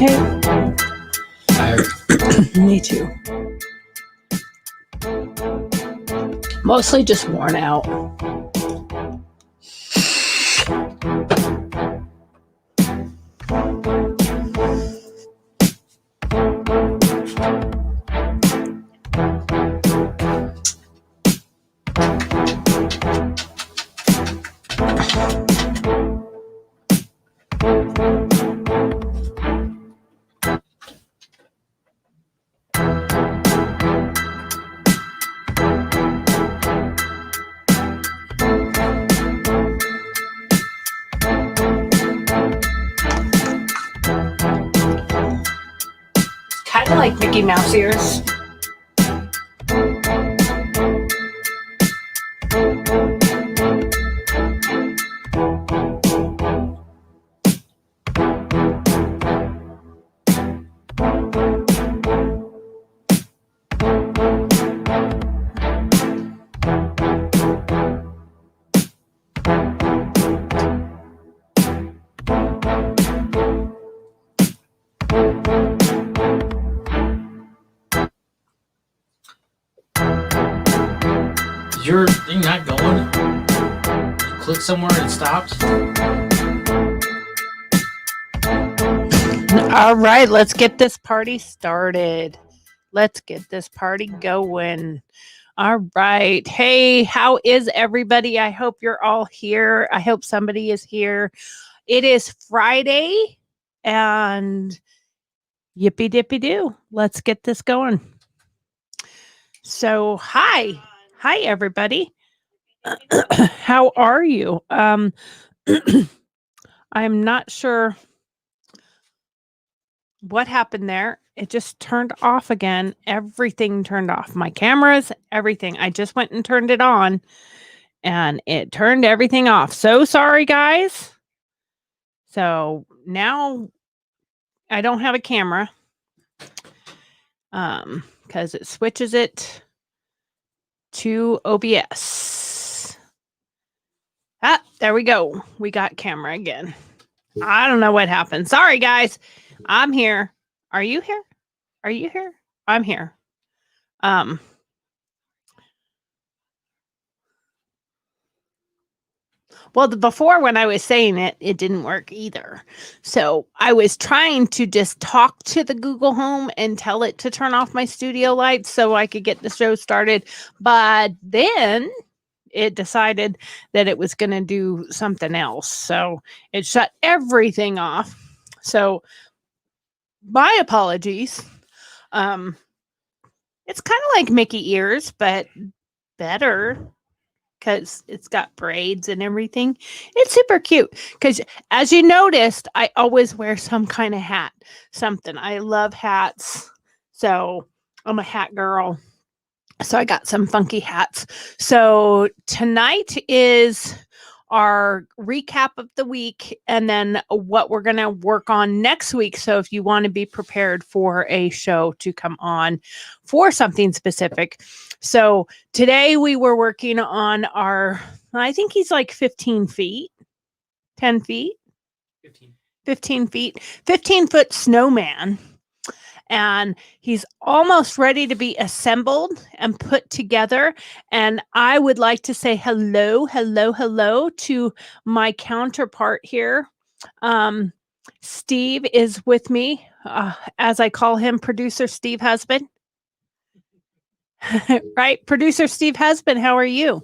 okay? Tired. Me too. Mostly just worn out. Kind of like Mickey Mouse ears. Your thing not going? You click somewhere and it stops? All right, let's get this party started. Let's get this party going. All right. Hey, how is everybody? I hope you're all here. I hope somebody is here. It is Friday and yippee dippy doo. Let's get this going. So, hi. Hi, everybody. How are you? I'm not sure what happened there. It just turned off again. Everything turned off. My cameras, everything. I just went and turned it on and it turned everything off. So sorry, guys. So now I don't have a camera because it switches it to OBS. Ah, there we go. We got camera again. I don't know what happened. Sorry, guys. I'm here. Are you here? Are you here? I'm here. Well, before when I was saying it, it didn't work either. So I was trying to just talk to the Google Home and tell it to turn off my studio lights so I could get the show started. But then it decided that it was going to do something else. So it shut everything off. So my apologies. It's kind of like Mickey ears, but better because it's got braids and everything. It's super cute because as you noticed, I always wear some kind of hat, something. I love hats. So I'm a hat girl. So I got some funky hats. So tonight is our recap of the week and then what we're going to work on next week. So if you want to be prepared for a show to come on for something specific. So today we were working on our, I think he's like 15 feet, 10 feet, 15 feet, 15-foot snowman. And he's almost ready to be assembled and put together. And I would like to say hello to my counterpart here. Steve is with me, as I call him, Producer Steve Husband. Right? Producer Steve Husband, how are you?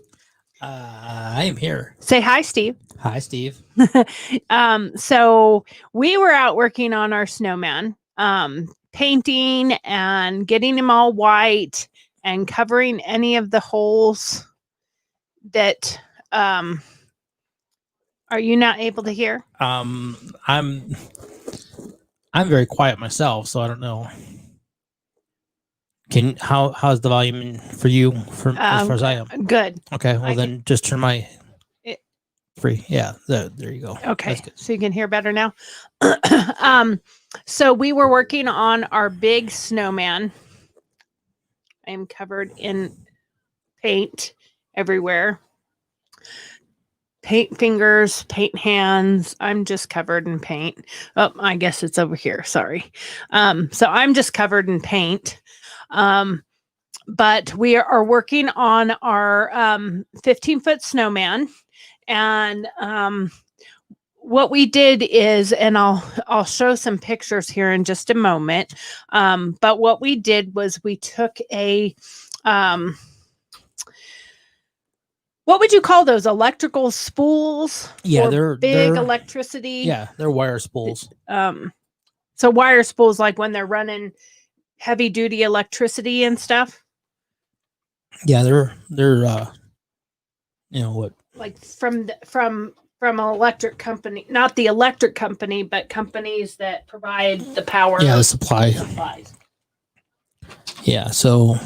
I am here. Say hi, Steve. Hi, Steve. So we were out working on our snowman. Painting and getting them all white and covering any of the holes that are you not able to hear? I'm very quiet myself, so I don't know. How's the volume for you as far as I am? Good. Okay, well then just turn my free. Yeah, there you go. Okay, so you can hear better now. So we were working on our big snowman. I'm covered in paint everywhere. paint fingers, paint hands. I'm just covered in paint. Oh, I guess it's over here. Sorry. So I'm just covered in paint. But we are working on our 15-foot snowman. And what we did is, and I'll show some pictures here in just a moment. But what we did was we took a what would you call those, electrical spools? Yeah, for they're big electricity. Yeah, they're wire spools. So wire spools, like when they're running heavy duty electricity and stuff. Yeah, they're you know what? Like from an electric company, not the electric company, but companies that provide the power. Yeah, the supplies. Yeah, so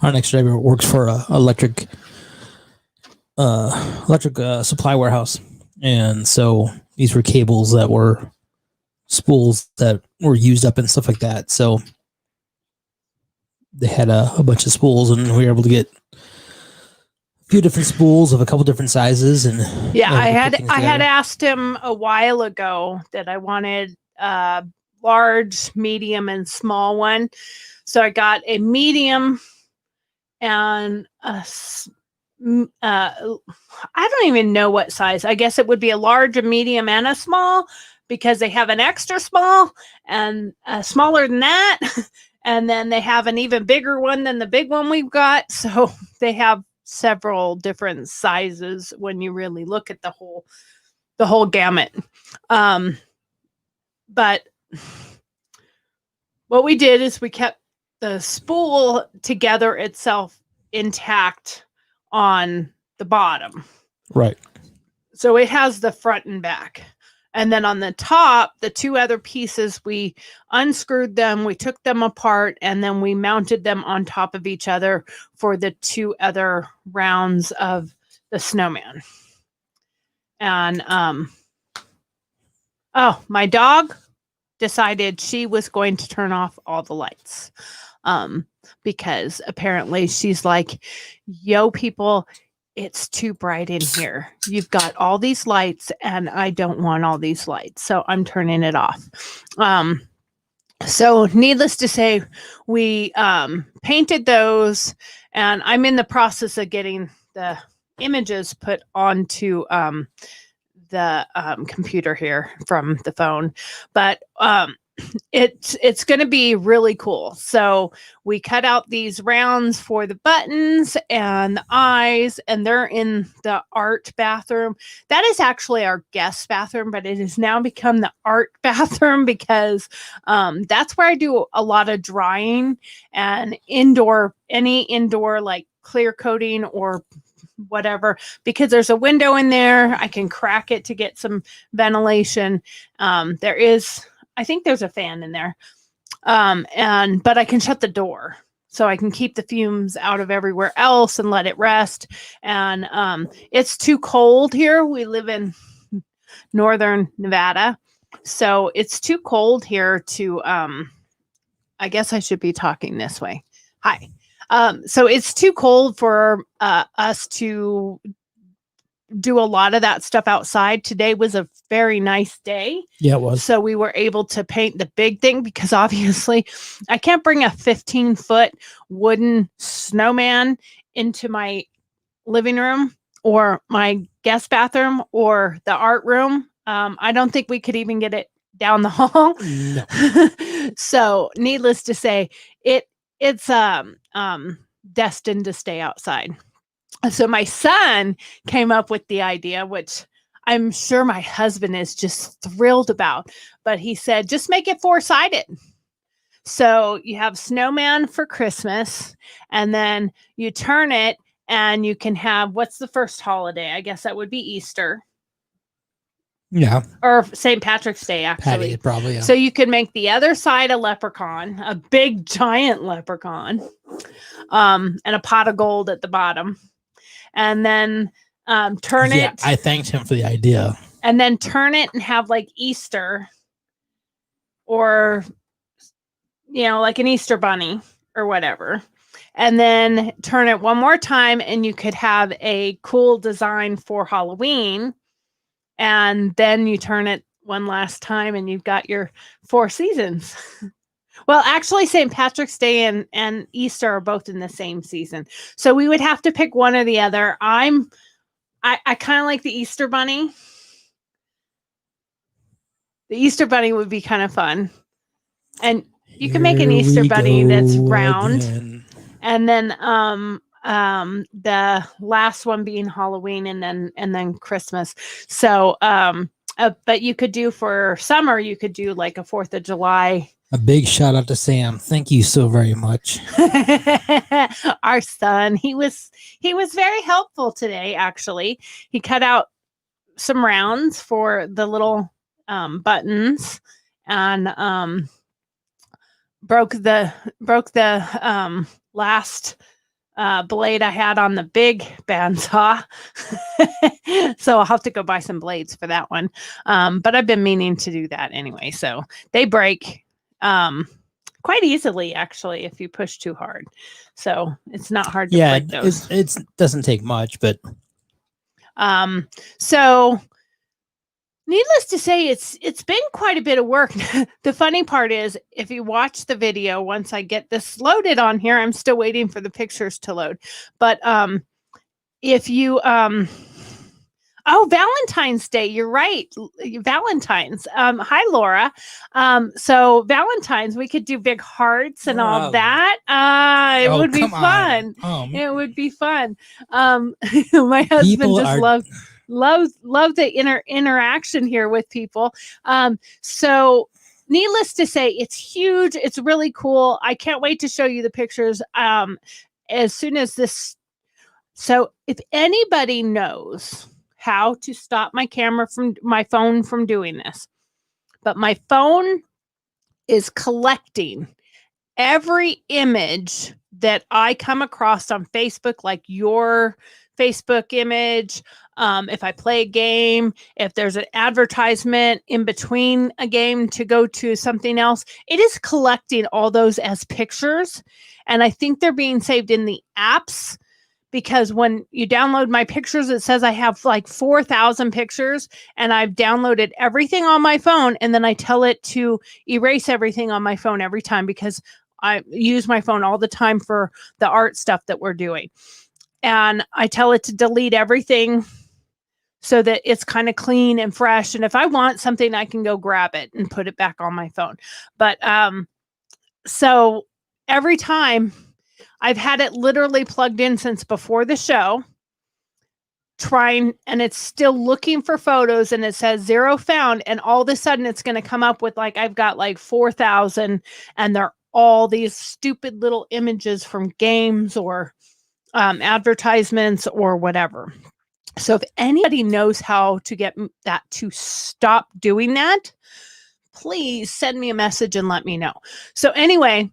our next driver works for a electric supply warehouse, and so these were cables that were spools that were used up and stuff like that. So they had a bunch of spools, and we were able to get a few different spools of a couple different sizes. And yeah, I had asked him a while ago that I wanted a large, medium, and small one. So I got a medium and a I don't even know what size. I guess it would be a large, a medium, and a small, because they have an extra small and smaller than that. And then they have an even bigger one than the big one we've got. So they have several different sizes when you really look at the whole gamut. But what we did is we kept the spool together itself intact on the bottom. Right. So it has the front and back. And then on the top, the two other pieces, we unscrewed them, we took them apart, and then we mounted them on top of each other for the two other rounds of the snowman. And my dog decided she was going to turn off all the lights. Because apparently she's like, yo, people, it's too bright in here. You've got all these lights and I don't want all these lights. So I'm turning it off. So needless to say, we painted those, and I'm in the process of getting the images put onto the computer here from the phone. But it's going to be really cool. So we cut out these rounds for the buttons and the eyes, and they're in the art bathroom. That is actually our guest bathroom, but it has now become the art bathroom because that's where I do a lot of drying and any indoor like clear coating or whatever, because there's a window in there. I can crack it to get some ventilation. I think there's a fan in there. But I can shut the door so I can keep the fumes out of everywhere else and let it rest. And it's too cold here. We live in northern Nevada, so it's too cold here to I guess I should be talking this way. Hi. So it's too cold for us to do a lot of that stuff outside. Today was a very nice day. Yeah, it was. So we were able to paint the big thing, because obviously I can't bring a 15-foot wooden snowman into my living room or my guest bathroom or the art room. I don't think we could even get it down the hall. No. So needless to say, it's destined to stay outside. So my son came up with the idea, which I'm sure my husband is just thrilled about, but he said, just make it 4-sided. So you have snowman for Christmas, and then you turn it and you can have, what's the first holiday? I guess that would be Easter. Yeah. Or St. Patrick's Day, actually. Patty, probably, yeah. So you can make the other side a leprechaun, a big giant leprechaun, and a pot of gold at the bottom. And then turn it. I thanked him for the idea. And then turn it and have like Easter, or, like an Easter bunny or whatever. and then turn it one more time, and you could have a cool design for Halloween. And then you turn it one last time, and you've got your 4 seasons. Well, actually, St. Patrick's Day and Easter are both in the same season. So we would have to pick one or the other. I kind of like the Easter Bunny. The Easter Bunny would be kind of fun. And you can make an Easter Bunny that's round. Again. And then the last one being Halloween, and then Christmas. So but you could do for summer, you could do like a 4th of July. A big shout out to Sam. Thank you so very much. Our son, he was very helpful today. Actually, he cut out some rounds for the little buttons, and broke the last blade I had on the big bandsaw. So I'll have to go buy some blades for that one. But I've been meaning to do that anyway. So they break quite easily, actually, if you push too hard. So it's not hard to break those. It doesn't take much, but so needless to say, it's been quite a bit of work. The funny part is, if you watch the video, once I get this loaded on here, I'm still waiting for the pictures to load. But if you oh, Valentine's Day, you're right. Valentine's. Hi, Laura. So Valentine's, we could do big hearts and all that. It would be fun. It would be fun. My husband just loves the interaction here with people. So needless to say, it's huge. It's really cool. I can't wait to show you the pictures as soon as this. So if anybody knows how to stop my phone from doing this, but my phone is collecting every image that I come across on Facebook, like your Facebook image. If I play a game, if there's an advertisement in between a game to go to something else, it is collecting all those as pictures. And I think they're being saved in the apps, because when you download my pictures, it says I have like 4,000 pictures, and I've downloaded everything on my phone, and then I tell it to erase everything on my phone every time, because I use my phone all the time for the art stuff that we're doing. And I tell it to delete everything so that it's kind of clean and fresh. And if I want something, I can go grab it and put it back on my phone. But so every time, I've had it literally plugged in since before the show, and it's still looking for photos, and it says 0 found. And all of a sudden it's going to come up with like, I've got like 4,000, and they're all these stupid little images from games or advertisements or whatever. So if anybody knows how to get that to stop doing that, please send me a message and let me know. So anyway,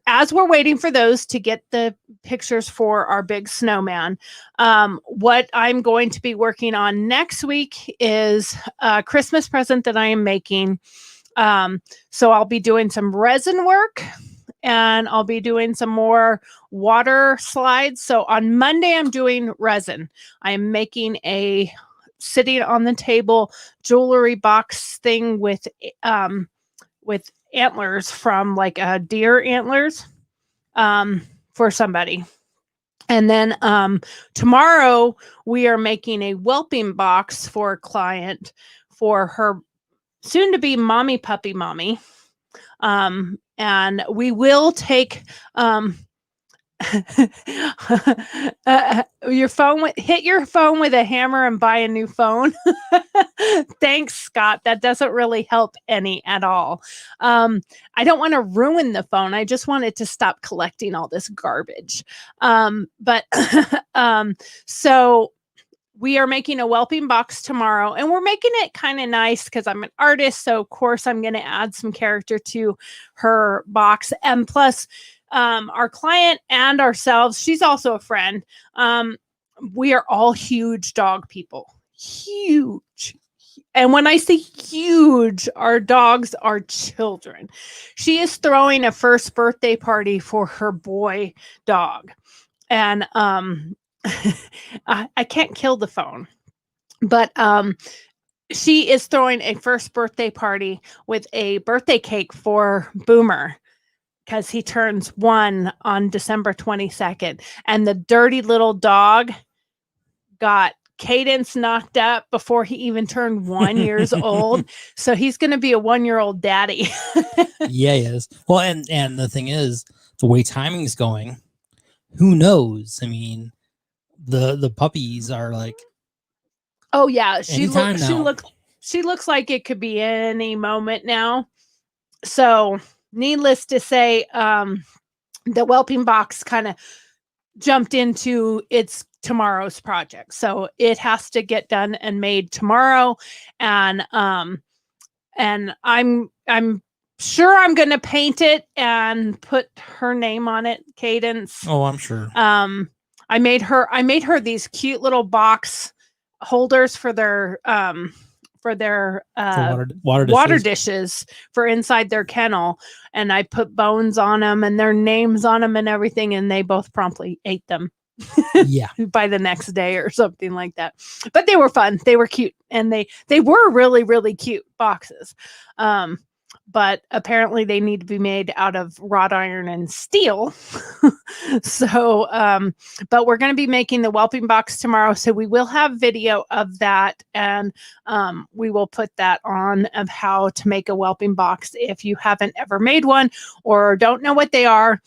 as we're waiting for those to get the pictures for our big snowman, what I'm going to be working on next week is a Christmas present that I am making. So I'll be doing some resin work, and I'll be doing some more water slides. So on Monday, I'm doing resin. I am making a sitting on the table jewelry box thing with antlers from like deer antlers for somebody. And then tomorrow we are making a whelping box for a client for her soon to be mommy puppy mommy. And we will take your phone hit your phone with a hammer and buy a new phone. Thanks, Scott. That doesn't really help any at all. I don't want to ruin the phone. I just want it to stop collecting all this garbage. But so we are making a whelping box tomorrow, and we're making it kind of nice because I'm an artist. So of course I'm going to add some character to her box. And plus our client and ourselves, she's also a friend. We are all huge dog people, huge and when I say huge, our dogs are children. She is throwing a first birthday party for her boy dog. And I can't kill the phone, but she is throwing a first birthday party with a birthday cake for Boomer because he turns 1 on December 22nd. And the dirty little dog got Cadence knocked up before he even turned 1 years old. So he's going to be a 1-year-old daddy. Yeah, he is. Well, and the thing is, the way timing's going, who knows? I mean, the puppies are like, Oh yeah, anytime now. she looks like it could be any moment now. So, needless to say, the whelping box kind of jumped into its tomorrow's project. So it has to get done and made tomorrow. And I'm sure I'm gonna paint it and put her name on it, Cadence. Oh, I'm sure. I made her these cute little box holders for their water dishes for inside their kennel, and I put bones on them and their names on them and everything, and they both promptly ate them. Yeah. By the next day or something like that. But they were fun. They were cute, and they were really, really cute boxes. But apparently they need to be made out of wrought iron and steel. So, but we're going to be making the whelping box tomorrow. So we will have video of that, and we will put that on of how to make a whelping box if you haven't ever made one or don't know what they are.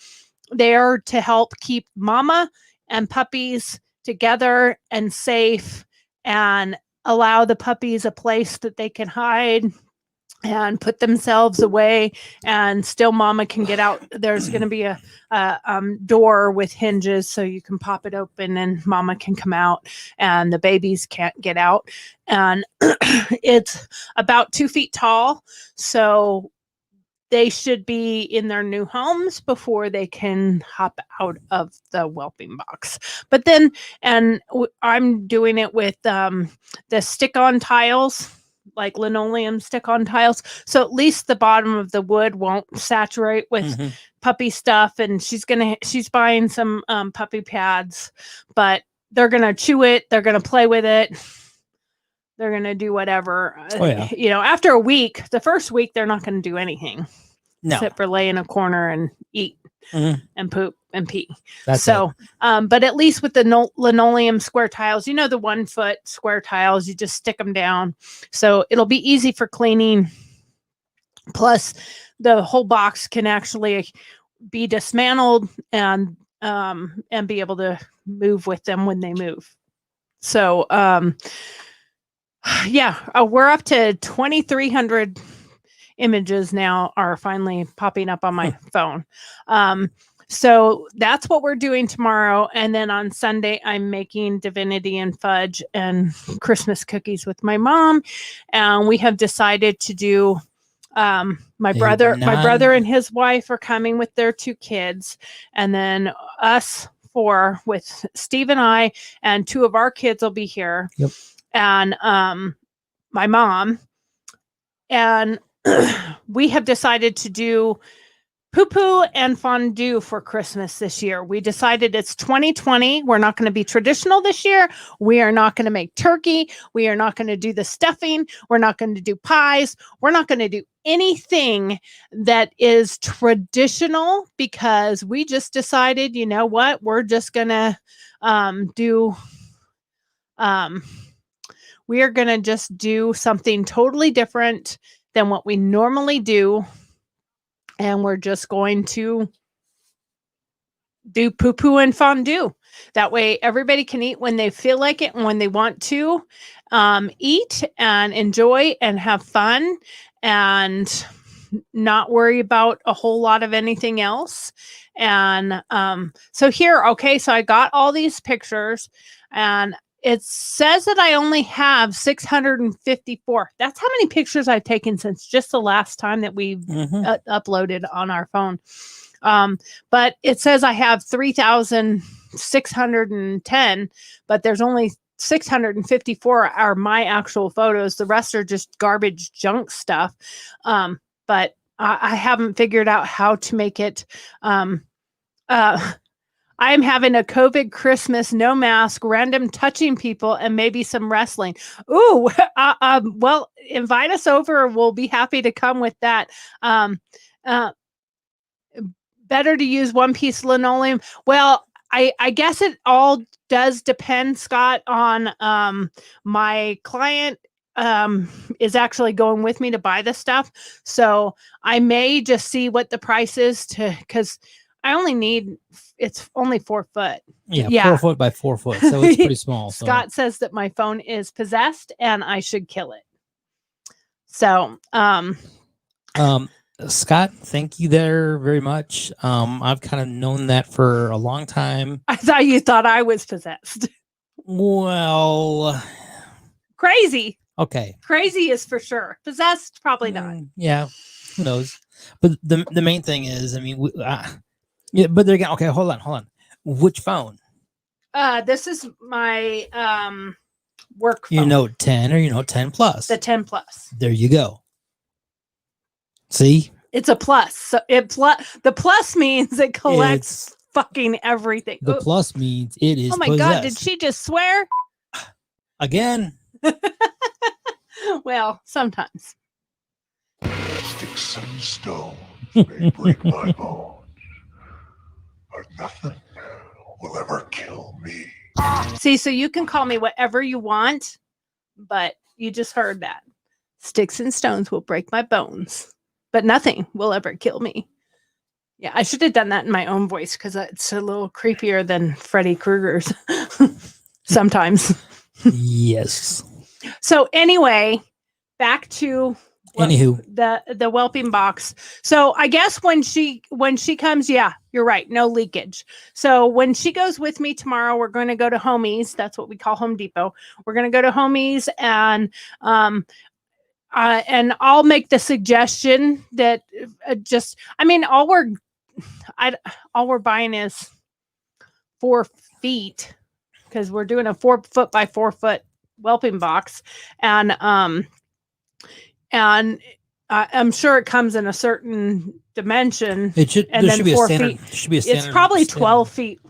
They are to help keep mama and puppies together and safe, and allow the puppies a place that they can hide and put themselves away, and still mama can get out. There's going to be a door with hinges so you can pop it open and mama can come out and the babies can't get out. And it's about 2 feet tall. So they should be in their new homes before they can hop out of the whelping box. But then, I'm doing it with the stick-on tiles, like linoleum stick-on tiles. So at least the bottom of the wood won't saturate with puppy stuff. And she's buying some puppy pads, but they're going to chew it. They're going to play with it. They're going to do whatever. Oh, yeah. After a week, the first week, they're not going to do anything. No. Except for lay in a corner and eat and poop and pee. That's so, but at least with the linoleum square tiles, the 1 foot square tiles, you just stick them down. So it'll be easy for cleaning. Plus, the whole box can actually be dismantled and be able to move with them when they move. So, we're up to 2,300 images now are finally popping up on my phone. So that's what we're doing tomorrow. And then on Sunday, I'm making divinity and fudge and Christmas cookies with my mom. And we have decided to do, my brother and his wife are coming with their 2 kids. And then us 4 with Steve and I, and 2 of our kids will be here. Yep. And, my mom. And we have decided to do poo-poo and fondue for Christmas this year. We decided it's 2020. We're not going to be traditional this year. We are not going to make turkey. We are not going to do the stuffing. We're not going to do pies. We're not going to do anything that is traditional, because we just decided, you know what? We're just going to we are going to just do something totally different than what we normally do. And we're just going to do poo-poo and fondue. That way everybody can eat when they feel like it and when they want to eat and enjoy and have fun and not worry about a whole lot of anything else. And so I got all these pictures, and it says that I only have 654. That's how many pictures I've taken since just the last time that we've uploaded on our phone. But it says I have 3,610, but there's only 654 are my actual photos. The rest are just garbage junk stuff. But I haven't figured out how to make it. I'm having a COVID Christmas, no mask, random touching people, and maybe some wrestling. Ooh, well, invite us over. We'll be happy to come with that. Better to use one-piece linoleum. Well, I guess it all does depend, Scott, on my client is actually going with me to buy this stuff. So I may just see what the price is because I only need, it's only 4 foot. Yeah, 4 foot by 4 foot. So it's pretty small. Scott says that my phone is possessed and I should kill it. So, Scott, thank you there very much. I've kind of known that for a long time. I thought you thought I was possessed. Well, crazy. Okay. Crazy is for sure. Possessed, probably not. Yeah, who knows? But the main thing is, I mean, yeah. But they're okay. Hold on. Which phone? This is my work phone. Your Note 10 or your Note 10 Plus. The 10 Plus. There you go. See? It's a plus. So the plus means it collects fucking everything. The plus means it is. Oh my possessed. God! Did she just swear? Again? Well, sometimes. Sticks and stones may break my bones, but nothing will ever kill me. See, so you can call me whatever you want, but you just heard that. Sticks and stones will break my bones, but nothing will ever kill me. Yeah, I should have done that in my own voice because it's a little creepier than Freddy Krueger's sometimes. Yes. So anyway, back to the whelping box. So I guess when she comes, yeah, you're right, no leakage. So when she goes with me tomorrow, we're going to go to Homie's. That's what we call Home Depot. We're going to go to Homie's and I'll make the suggestion that all we're buying is 4 feet because we're doing a 4 foot by 4 foot whelping box, and I'm sure it comes in a certain dimension. It should. And then should be 4 a standard. feet. Should be a standard. It's probably 12 feet.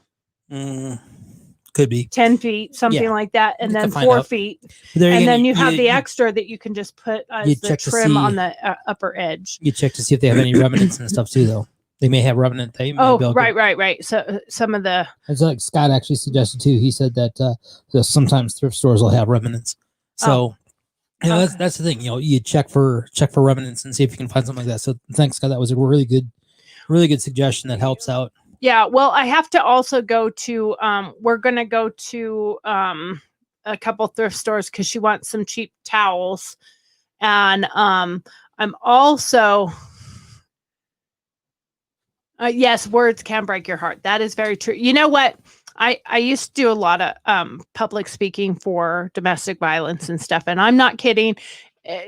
Could be 10 feet, something like that, and then 4 feet. And then you have the extra that you can just put as the trim on the upper edge. You check to see if they have any remnants and stuff too, though. They may have remnant. They may right. So some of the. It's like Scott actually suggested too. He said that sometimes thrift stores will have remnants. So that's the thing. You check for remnants and see if you can find something like that. So thanks, Scott. That was a really good suggestion that helps out. Yeah, well, I have to also go to. We're gonna go to a couple thrift stores because she wants some cheap towels, and I'm also. Yes, words can break your heart. That is very true. You know what? I used to do a lot of public speaking for domestic violence and stuff, and I'm not kidding.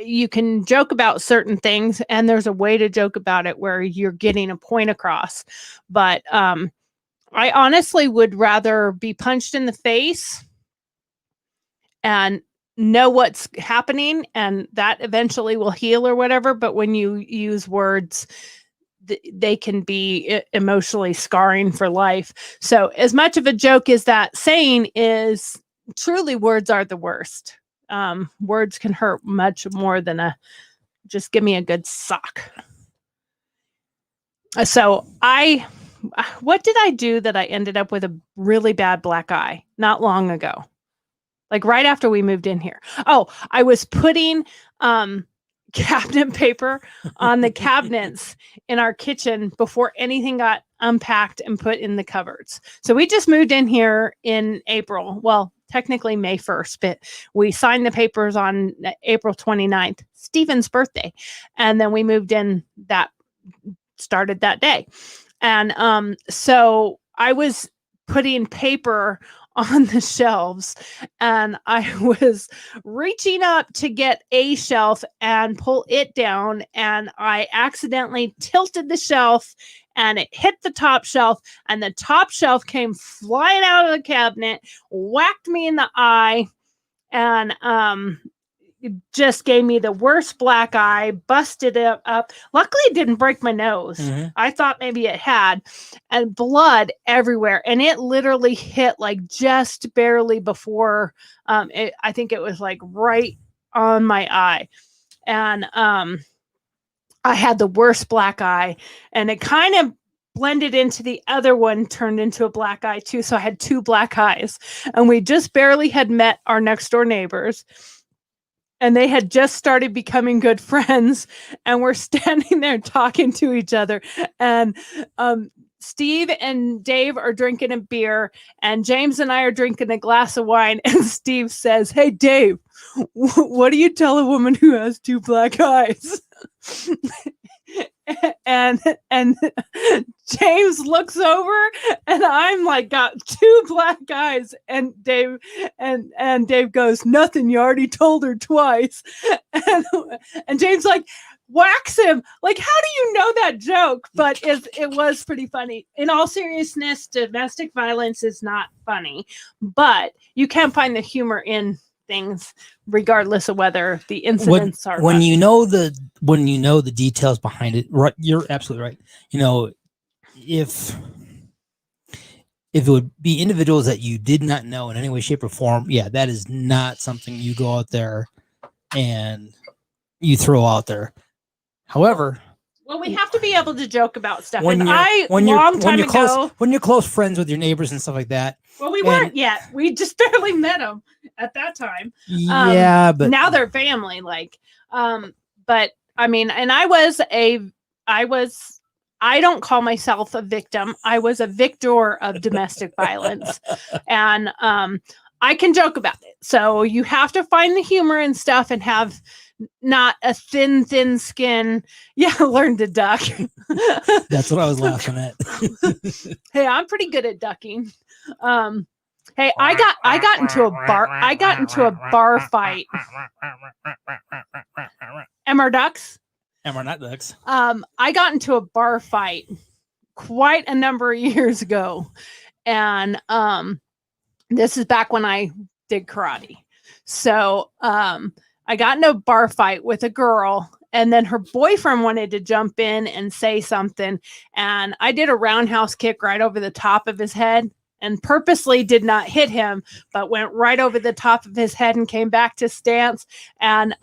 You can joke about certain things, and there's a way to joke about it where you're getting a point across. But I honestly would rather be punched in the face and know what's happening, and that eventually will heal or whatever. But when you use words, they can be emotionally scarring for life. So as much of a joke as that saying is, truly words are the worst. Words can hurt much more than just give me a good sock. So what did I do that I ended up with a really bad black eye not long ago? Like right after we moved in here. Oh, I was putting, cabinet paper on the cabinets in our kitchen before anything got unpacked and put in the cupboards. So we just moved in here in April. Well, technically May 1st, but we signed the papers on April 29th, Stephen's birthday. And then we moved in started that day. And so I was putting paper on the shelves and I was reaching up to get a shelf and pull it down, and I accidentally tilted the shelf and it hit the top shelf, and the top shelf came flying out of the cabinet, whacked me in the eye, and it just gave me the worst black eye, busted it up. Luckily, it didn't break my nose. Mhm. I thought maybe it had, and blood everywhere. And it literally hit like just barely before, I think it was like right on my eye. And I had the worst black eye, and it kind of blended into the other one, turned into a black eye too. So I had two black eyes, and we just barely had met our next door neighbors. And they had just started becoming good friends, and we're standing there talking to each other. And Steve and Dave are drinking a beer, and James and I are drinking a glass of wine. And Steve says, "Hey, Dave, what do you tell a woman who has two black eyes?" and James looks over, and I'm like got two black eyes, and Dave goes, "Nothing, you already told her twice." and James like whacks him like, "How do you know that joke?" But it was pretty funny. In all seriousness, domestic violence is not funny, but you can find the humor in things regardless of whether the incidents are when funny. you know the details behind it. Right, you're absolutely right. You know, if it would be individuals that you did not know in any way, shape, or form, yeah, that is not something you go out there and you throw out there. However, Well, we have to be able to joke about stuff. when And you're close friends with your neighbors and stuff like that. Well, we weren't yet. We just barely met them at that time. Yeah, but now they're family. Like, but I mean, and I don't call myself a victim. I was a victor of domestic violence, and I can joke about it. So you have to find the humor and stuff, and have not a thin skin. Yeah, learn to duck. that's what I was laughing at. Hey, I'm pretty good at ducking. Hey, I got into a bar fight. Emmer ducks. And we're not ducks. I got into a bar fight quite a number of years ago, and this is back when I did karate. So I got into a bar fight with a girl, and then her boyfriend wanted to jump in and say something, and I did a roundhouse kick right over the top of his head, and purposely did not hit him, but went right over the top of his head and came back to stance. And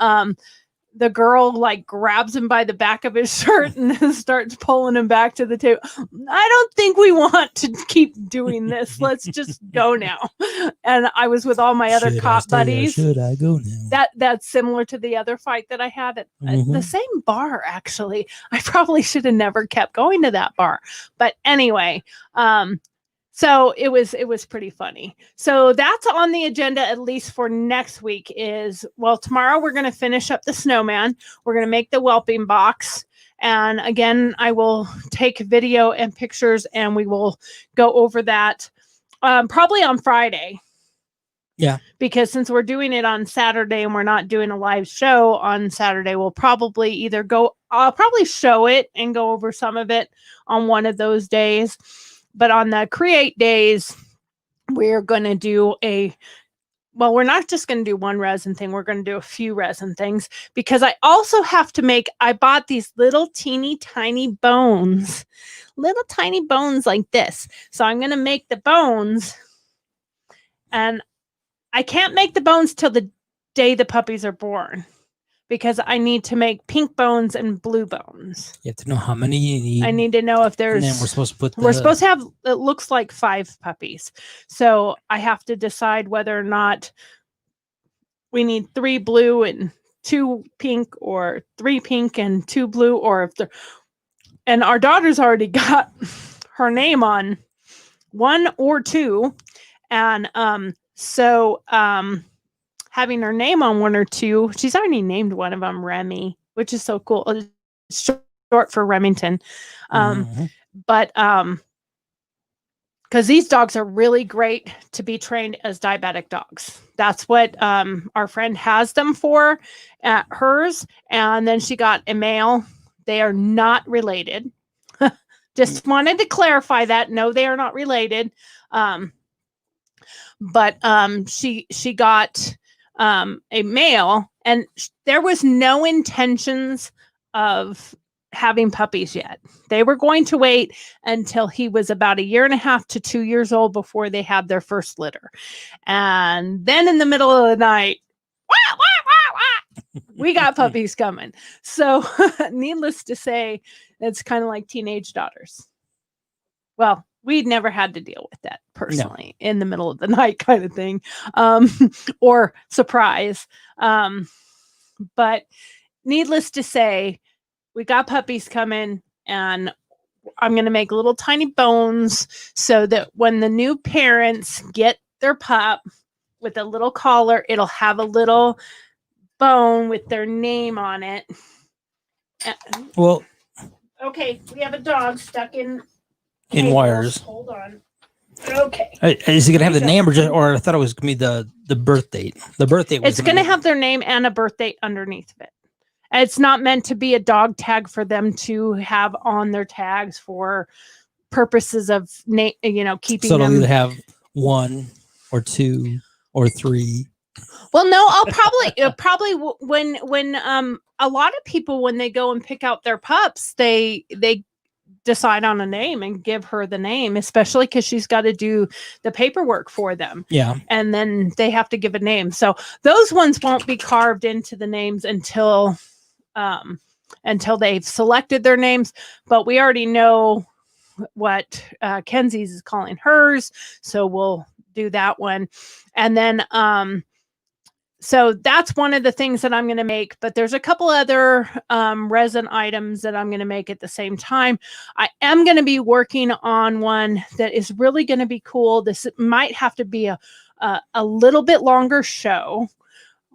the girl like grabs him by the back of his shirt and starts pulling him back to the table. "I don't think we want to keep doing this. Let's just go now." And I was with all my other cop buddies. Should I go now? That's similar to the other fight that I had at the same bar. Actually, I probably should have never kept going to that bar. But anyway, so it was pretty funny. So that's on the agenda, at least for next week. Tomorrow we're going to finish up the snowman. We're going to make the whelping box. And again, I will take video and pictures, and we will go over that probably on Friday. Yeah. Because since we're doing it on Saturday and we're not doing a live show on Saturday, we'll probably I'll probably show it and go over some of it on one of those days. But on the create days, we're going to do we're not just going to do one resin thing. We're going to do a few resin things, because I also have to I bought these little teeny tiny bones like this. So I'm going to make the bones, and I can't make the bones till the day the puppies are born, because I need to make pink bones and blue bones. You have to know how many you need. I need to know if there's. And then we're supposed to have. It looks like 5 puppies, so I have to decide whether or not we need 3 blue and 2 pink, or 3 pink and 2 blue, or if and our daughter's already got her name on 1 or 2, and having her name on 1 or 2, she's already named one of them Remy, which is so cool. It's short for Remington. But because these dogs are really great to be trained as diabetic dogs. That's what our friend has them for at hers. And then she got a male. They are not related. Just wanted to clarify that. No, they are not related. But she got a male, and there was no intentions of having puppies yet. They were going to wait until he was about 1.5 to 2 years old before they had their first litter. And then in the middle of the night, wah, wah, wah, wah, we got puppies coming. So needless to say, it's kind of like teenage daughters. Well, we'd never had to deal with that personally in the middle of the night kind of thing, or surprise. But needless to say, we got puppies coming, and I'm going to make little tiny bones so that when the new parents get their pup with a little collar, it'll have a little bone with their name on it. Well, okay, we have a dog stuck in wires. Hold on. Okay. Is it gonna have the name, or I thought it was gonna be the birth date? The birth date. It's gonna have their name and a birth date underneath of it. It's not meant to be a dog tag for them to have on their tags for purposes of keeping So them. they'll either have 1 or 2 or 3. Well, no, I'll probably when a lot of people, when they go and pick out their pups, they decide on a name and give her the name, especially because she's got to do the paperwork for them. Yeah. And then they have to give a name. So those ones won't be carved into the names until they've selected their names. But we already know what Kenzie's is calling hers. So we'll do that one. And then so that's one of the things that I'm going to make, but there's a couple other resin items that I'm going to make at the same time. I am going to be working on one that is really going to be cool. This might have to be a little bit longer show.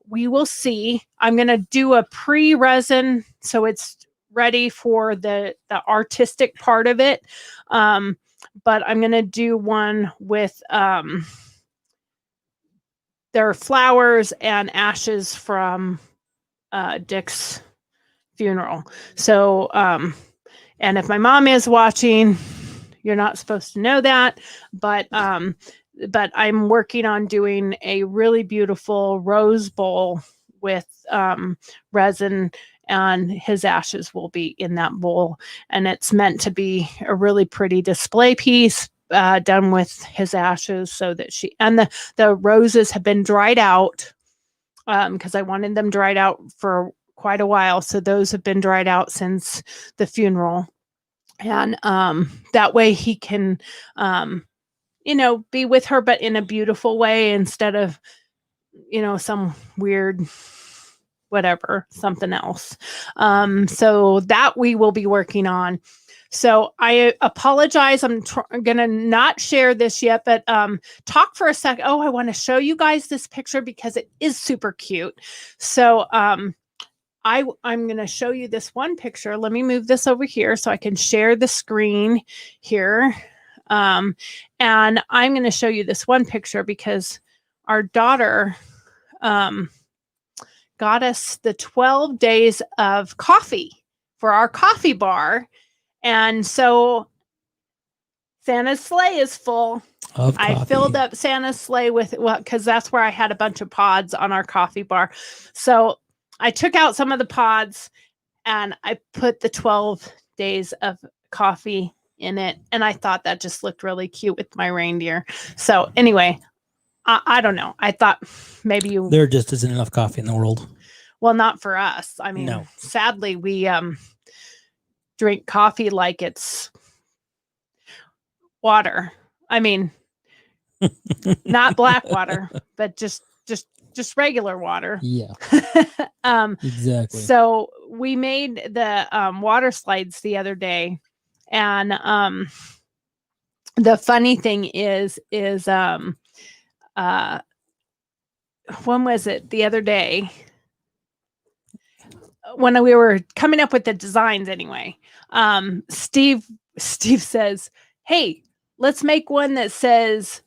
We will see. I'm going to do a pre-resin so it's ready for the artistic part of it. But I'm going to do one with there are flowers and ashes from Dick's funeral. So, and if my mom is watching, you're not supposed to know that, but I'm working on doing a really beautiful rose bowl with resin, and his ashes will be in that bowl. And it's meant to be a really pretty display piece, done with his ashes, so that the roses have been dried out because I wanted them dried out for quite a while. So those have been dried out since the funeral. And that way he can, be with her, but in a beautiful way instead of, some weird something else. So that we will be working on. So I apologize. I'm going to not share this yet, but talk for a second. Oh, I want to show you guys this picture because it is super cute. So I'm going to show you this one picture. Let me move this over here so I can share the screen here. And I'm going to show you this one picture because our daughter got us the 12 days of coffee for our coffee bar. And so Santa's sleigh is full. I filled up Santa's sleigh with, because that's where I had a bunch of pods on our coffee bar. So I took out some of the pods and I put the 12 days of coffee in it. And I thought that just looked really cute with my reindeer. So anyway, I don't know. I thought maybe there just isn't enough coffee in the world. Well, not for us. I mean, no. Sadly, we drink coffee like it's water. I mean, not black water, but just regular water. Yeah. Exactly. So we made the water slides the other day, and the funny thing is when was it? The other day, when we were coming up with the designs anyway, Steve says, "Hey, let's make one that says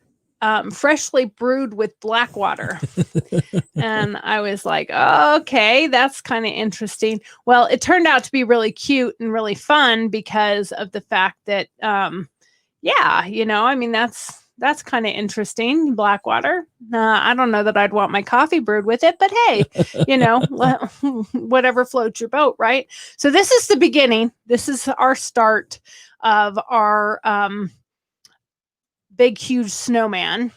freshly brewed with black water. And I was like, oh, okay, that's kind of interesting. Well, it turned out to be really cute and really fun because of the fact that, yeah, you know, I mean, that's kind of interesting. Black water. I don't know that I'd want my coffee brewed with it, but hey, you know, whatever floats your boat, right? So this is the beginning. This is our start of our big, huge snowman.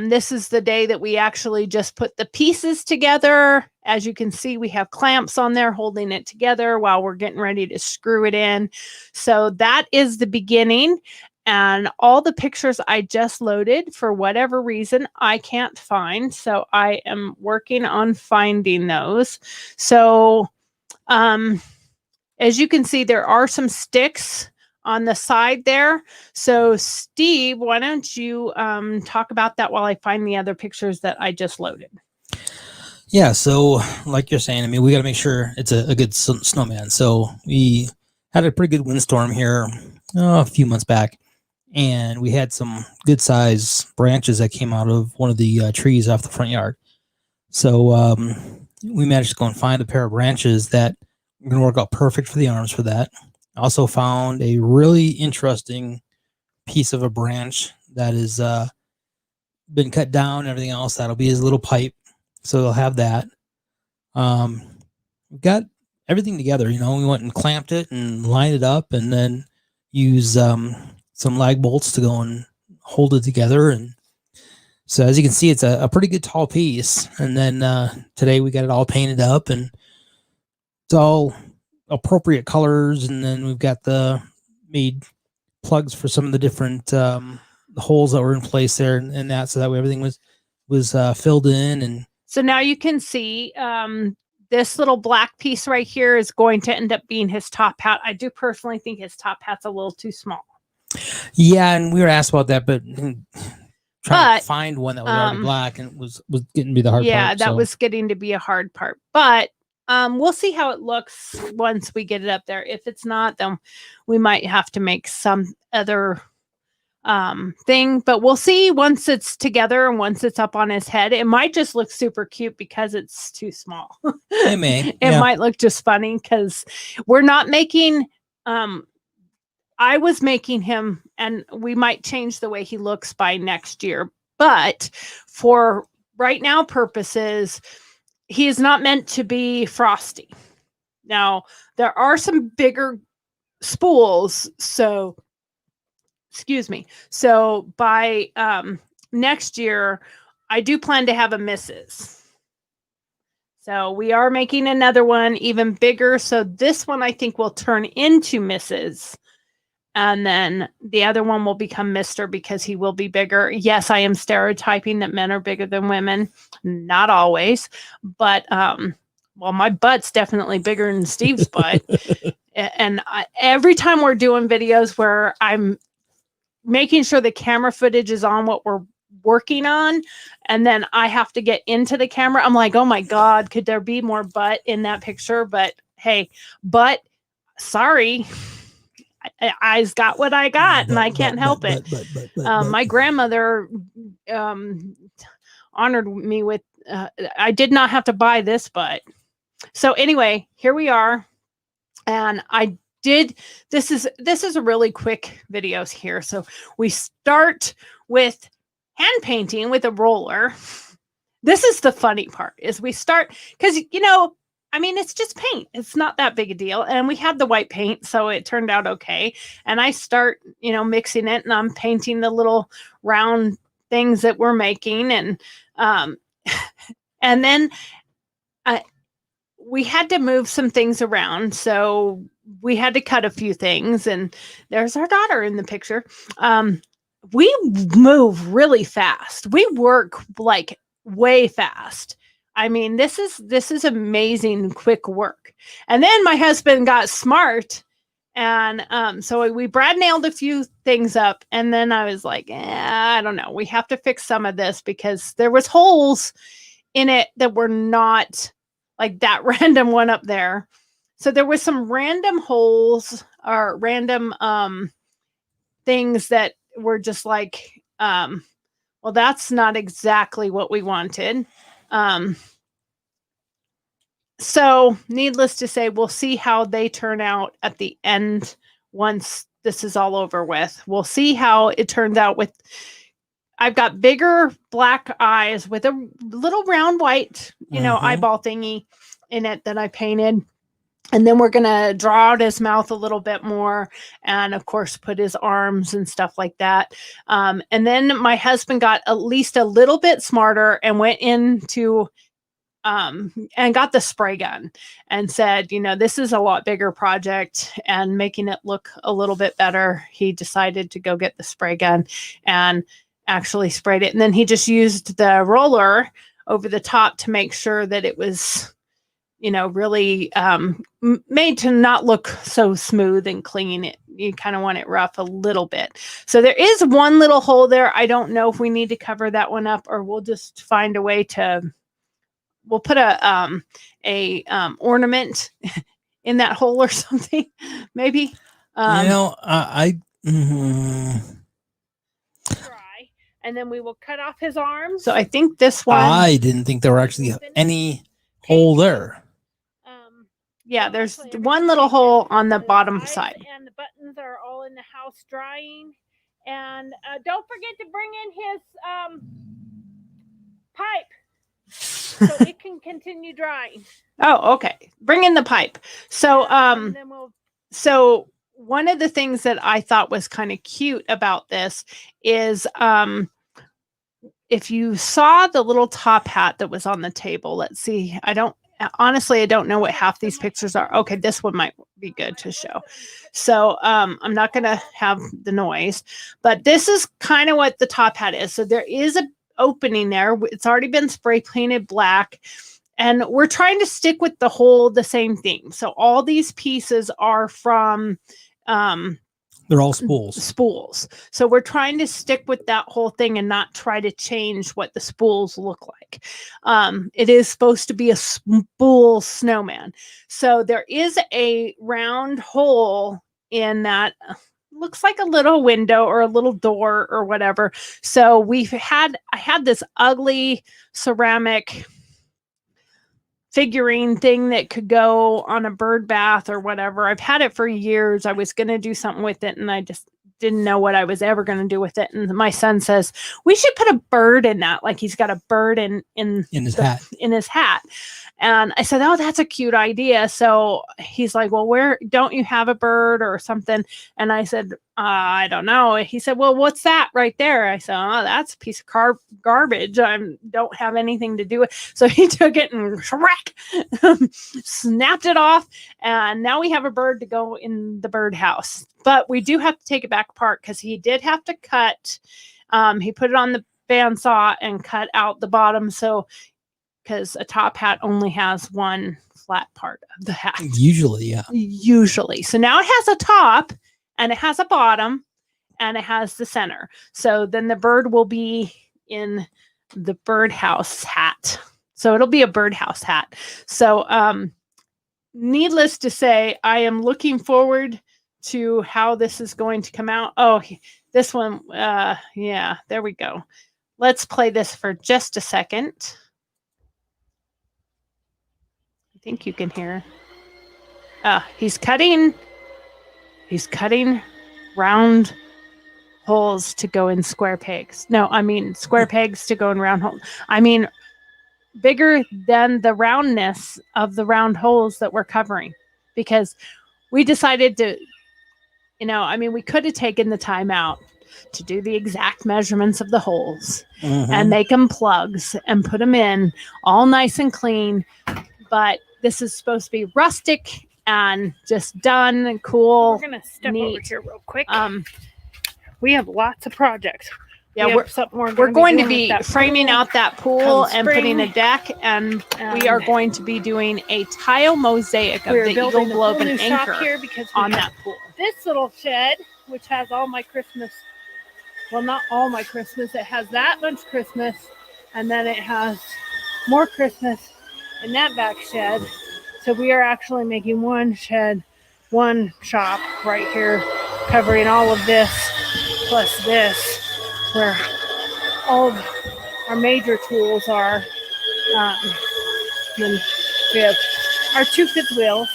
This is the day that we actually just put the pieces together. As you can see, we have clamps on there holding it together while we're getting ready to screw it in. So that is the beginning. And all the pictures I just loaded, for whatever reason, I can't find. So I am working on finding those. So as you can see, there are some sticks on the side there. So Steve, why don't you talk about that while I find the other pictures that I just loaded? Yeah, so like you're saying, I mean, we got to make sure it's a good snowman. So we had a pretty good windstorm here a few months back, and we had some good size branches that came out of one of the trees off the front yard. So we managed to go and find a pair of branches that are going to work out perfect for the arms for that. I also found a really interesting piece of a branch that has been cut down and everything else. That'll be his little pipe. So they'll have that. We've got everything together. You know, we went and clamped it and lined it up, and then use some lag bolts to go and hold it together. And so as you can see, it's a pretty good tall piece. And then today we got it all painted up, and it's all appropriate colors. And then we've got made plugs for some of the different holes that were in place there, and that, so that way everything was filled in. And so now you can see this little black piece right here is going to end up being his top hat. I do personally think his top hat's a little too small. Yeah, and we were asked about that, but trying to find one that was already black, and was getting to be the hard part. Yeah, that was getting to be a hard part. But we'll see how it looks once we get it up there. If it's not, then we might have to make some other thing. But we'll see once it's together and once it's up on his head. It might just look super cute because it's too small. It may. It might look just funny because we're not making... I was making him, and we might change the way he looks by next year. But for right now purposes, he is not meant to be frosty. Now, there are some bigger spools. So, excuse me. So by next year, I do plan to have a Mrs. So we are making another one even bigger. So this one I think will turn into Mrs. And then the other one will become Mr. because he will be bigger. Yes, I am stereotyping that men are bigger than women. Not always. But, well, my butt's definitely bigger than Steve's butt. And every time we're doing videos where I'm making sure the camera footage is on what we're working on, and then I have to get into the camera, I'm like, oh my God, could there be more butt in that picture? But hey, sorry. I's got what I got, and I can't help it. My grandmother honored me with, I did not have to buy this, but so anyway, here we are. And this is a really quick videos here. So we start with hand painting with a roller. This is the funny part, is we start, because, you know, I mean, it's just paint. It's not that big a deal. And we had the white paint, so it turned out okay. And I start, you know, mixing it, and I'm painting the little round things that we're making. And and then we had to move some things around. So we had to cut a few things. And there's our daughter in the picture. We move really fast. We work like way fast. I mean, this is amazing quick work. And then my husband got smart, and so we Brad nailed a few things up, and then I was like, I don't know. We have to fix some of this because there was holes in it that were not like that random one up there. So there was some random holes or random things that were just like Well, that's not exactly what we wanted. So needless to say, we'll see how they turn out at the end once this is all over with. We'll see how it turns out with, I've got bigger black eyes with a little round white, eyeball thingy in it that I painted. And then we're going to draw out his mouth a little bit more and, of course, put his arms and stuff like that. And then my husband got at least a little bit smarter and went into and got the spray gun and said, this is a lot bigger project, and making it look a little bit better, he decided to go get the spray gun and actually sprayed it. And then he just used the roller over the top to make sure that it was, really made to not look so smooth and clean. You kind of want it rough a little bit. So there is one little hole there. I don't know if we need to cover that one up, or we'll just find a way to, we'll put a ornament in that hole or something, maybe. I Try, and then we will cut off his arms. So I think this one. I didn't think there were actually any hole there. Yeah, there's one little hole on the bottom side. And the buttons are all in the house drying. And don't forget to bring in his pipe so it can continue drying. Oh, okay. Bring in the pipe. So so one of the things that I thought was kind of cute about this is if you saw the little top hat that was on the table, let's see. Honestly, I don't know what half these pictures are. Okay, this one might be good to show. So I'm not going to have the noise, but this is kind of what the top hat is. So there is an opening there. It's already been spray painted black, and we're trying to stick with the same theme. So all these pieces are from they're all spools. So we're trying to stick with that whole thing and not try to change what the spools look like. It is supposed to be a spool snowman. So there is a round hole in that. Looks like a little window or a little door or whatever. So I had this ugly ceramic figurine thing that could go on a bird bath or whatever. I've had it for years. I was going to do something with it, and I just didn't know what I was ever going to do with it. And my son says, we should put a bird in that. Like he's got a bird in his hat. And I said, oh, that's a cute idea. So he's like, well, where don't you have a bird or something? And I said, I don't know. He said, well, what's that right there? I said, oh, that's a piece of garbage. I don't have anything to do with. So he took it and snapped it off. And now we have a bird to go in the birdhouse. But we do have to take it back apart because he did have to cut. He put it on the bandsaw and cut out the bottom. So because a top hat only has one flat part of the hat. Usually, yeah. Usually. So now it has a top and it has a bottom and it has the center. So then the bird will be in the birdhouse hat. So it'll be a birdhouse hat. So needless to say, I am looking forward to how this is going to come out. Oh, this one. Yeah, there we go. Let's play this for just a second. I think you can hear. He's cutting round holes to go in square pegs. No, I mean square pegs to go in round holes. I mean bigger than the roundness of the round holes that we're covering, because we decided to, we could have taken the time out to do the exact measurements of the holes and make them plugs and put them in all nice and clean. But this is supposed to be rustic and just done and cool. We're going to step over here real quick. We have lots of projects. Yeah, we're going to be framing out that pool and putting a deck, and we are going to be doing a tile mosaic of the Eagle Globe and Anchor here on that pool. This little shed, which has all my Christmas, well, not all my Christmas, it has that much Christmas, and then it has more Christmas in that back shed. So we are actually making one shed, one shop right here, covering all of this plus this, where all of our major tools are. Then we have our 2 fifth wheels.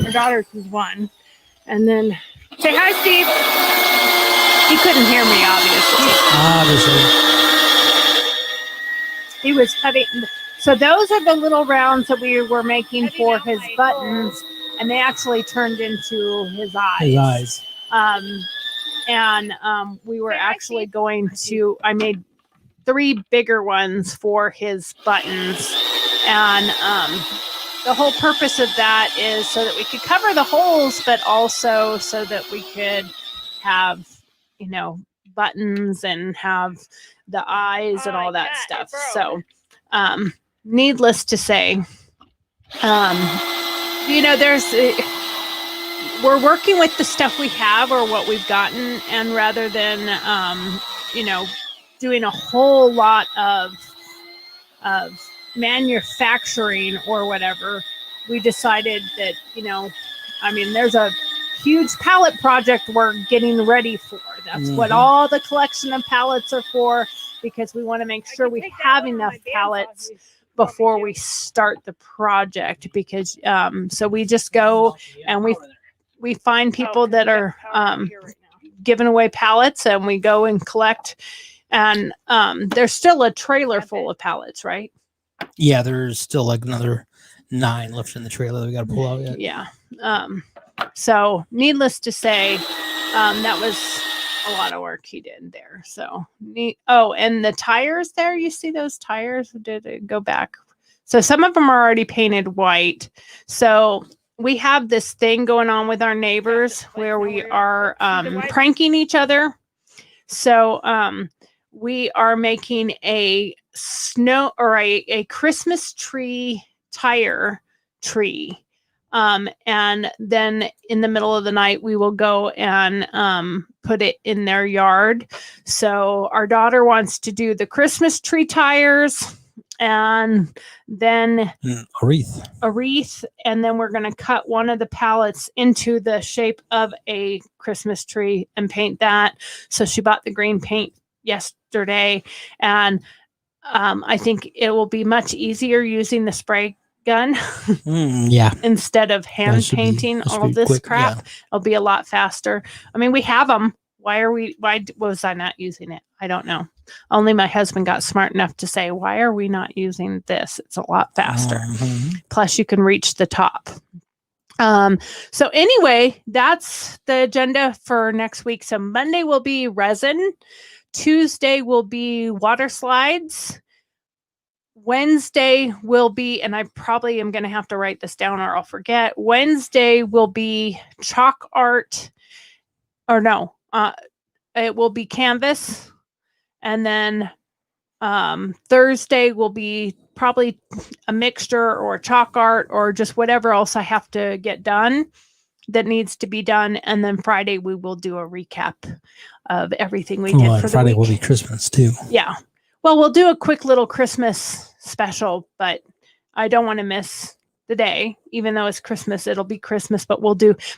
Our daughter's is 1. And then say hi, Steve. He couldn't hear me, obviously. He was cutting. So those are the little rounds that we were making for his buttons, and they actually turned into his eyes. We were actually going to. I made 3 bigger ones for his buttons, and the whole purpose of that is so that we could cover the holes, but also so that we could have, buttons and have the eyes and all that stuff. So, needless to say, we're working with the stuff we have or what we've gotten, and rather than, doing a whole lot of manufacturing or whatever, we decided that, there's a huge pallet project we're getting ready for. That's what all the collection of pallets are for, because we want to make sure we have enough pallets before we start the project, because so we just go and we find people that are giving away pallets, and we go and collect. And there's still a trailer full of pallets, right? Yeah, there's still like another 9 left in the trailer that we got to pull out yet. Yeah. So needless to say, that was a lot of work he did there. So oh, and the tires there, you see those tires? Did it go back? So some of them are already painted white. So we have this thing going on with our neighbors where we are pranking each other. So we are making a a Christmas tree tire tree. And then in the middle of the night, we will go and put it in their yard. So our daughter wants to do the Christmas tree tires, and then a wreath. And then we're going to cut one of the pallets into the shape of a Christmas tree and paint that. So she bought the green paint yesterday, and I think it will be much easier using the spray gun instead of hand painting all this crap. It'll be a lot faster. I mean, we have them. Why was I not using it? I don't know. Only my husband got smart enough to say, why are we not using this? It's a lot faster. Plus you can reach the top. So anyway, that's the agenda for next week. So Monday will be resin. Tuesday will be water slides. Wednesday will be, and I probably am going to have to write this down or I'll forget. Wednesday will be chalk art, or no, it will be canvas. And then Thursday will be probably a mixture or chalk art or just whatever else I have to get done that needs to be done. And then Friday we will do a recap of everything we did for the Friday week. Will be Christmas too. Yeah. Well, we'll do a quick little Christmas special, but I don't want to miss the day. Even though it's Christmas, it'll be Christmas, but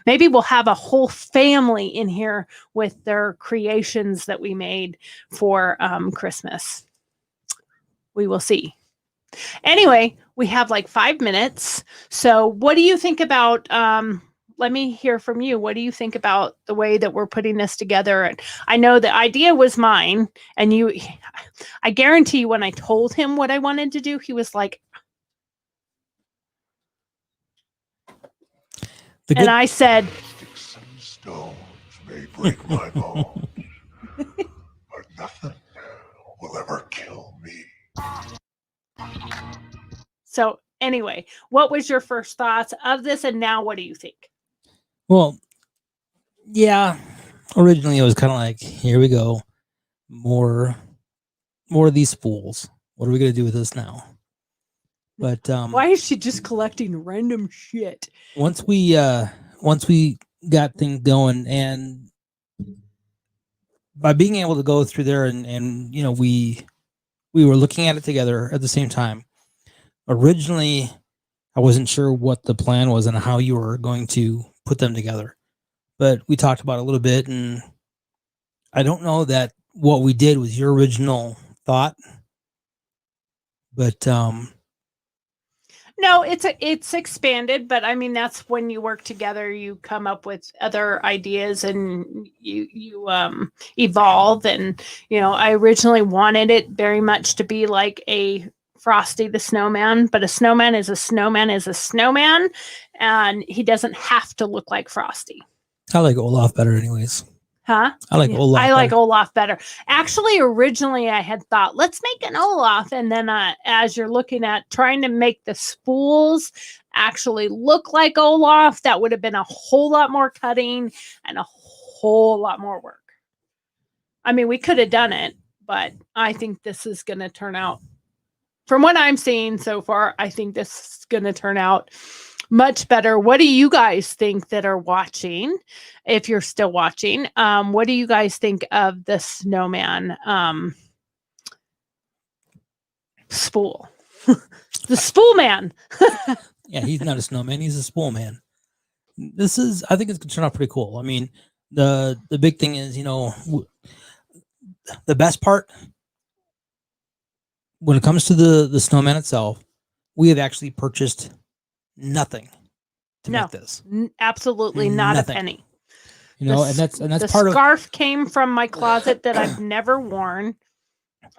maybe we'll have a whole family in here with their creations that we made for Christmas. We will see. Anyway, we have like 5 minutes. So what do you think about, let me hear from you. What do you think about the way that we're putting this together? And I know the idea was mine, and I guarantee you when I told him what I wanted to do, he was like, and I said, Sticks and stones may break my bones, but nothing will ever kill me. So anyway, what was your first thoughts of this? And now what do you think? Well, yeah, originally it was kind of like, here we go. More of these fools. What are we going to do with this now? But why is she just collecting random shit? Once we got things going, and by being able to go through there and we were looking at it together at the same time. Originally, I wasn't sure what the plan was and how you were going to put them together, but we talked about it a little bit, and I don't know that what we did was your original thought. But No, it's expanded, but I mean that's when you work together, you come up with other ideas and you evolve. And I originally wanted it very much to be like a Frosty the Snowman, but a snowman is a snowman is a snowman, and he doesn't have to look like Frosty. I like Olaf better, anyways. Huh? I like Olaf. I like better. Olaf better. Actually, originally I had thought, let's make an Olaf. And then as you're looking at trying to make the spools actually look like Olaf, that would have been a whole lot more cutting and a whole lot more work. I mean, we could have done it, but I think this is going to turn out, from what I'm seeing so far, I think this is going to turn out much better. What do you guys think that are watching? If you're still watching, what do you guys think of the snowman spool? The spool man. Yeah, he's not a snowman. He's a spool man. I think it's going to turn out pretty cool. I mean, the big thing is, the best part when it comes to the snowman itself, we have actually purchased nothing to make this. Absolutely not Nothing. a penny. And that's the part of. Scarf came from my closet that I've never worn,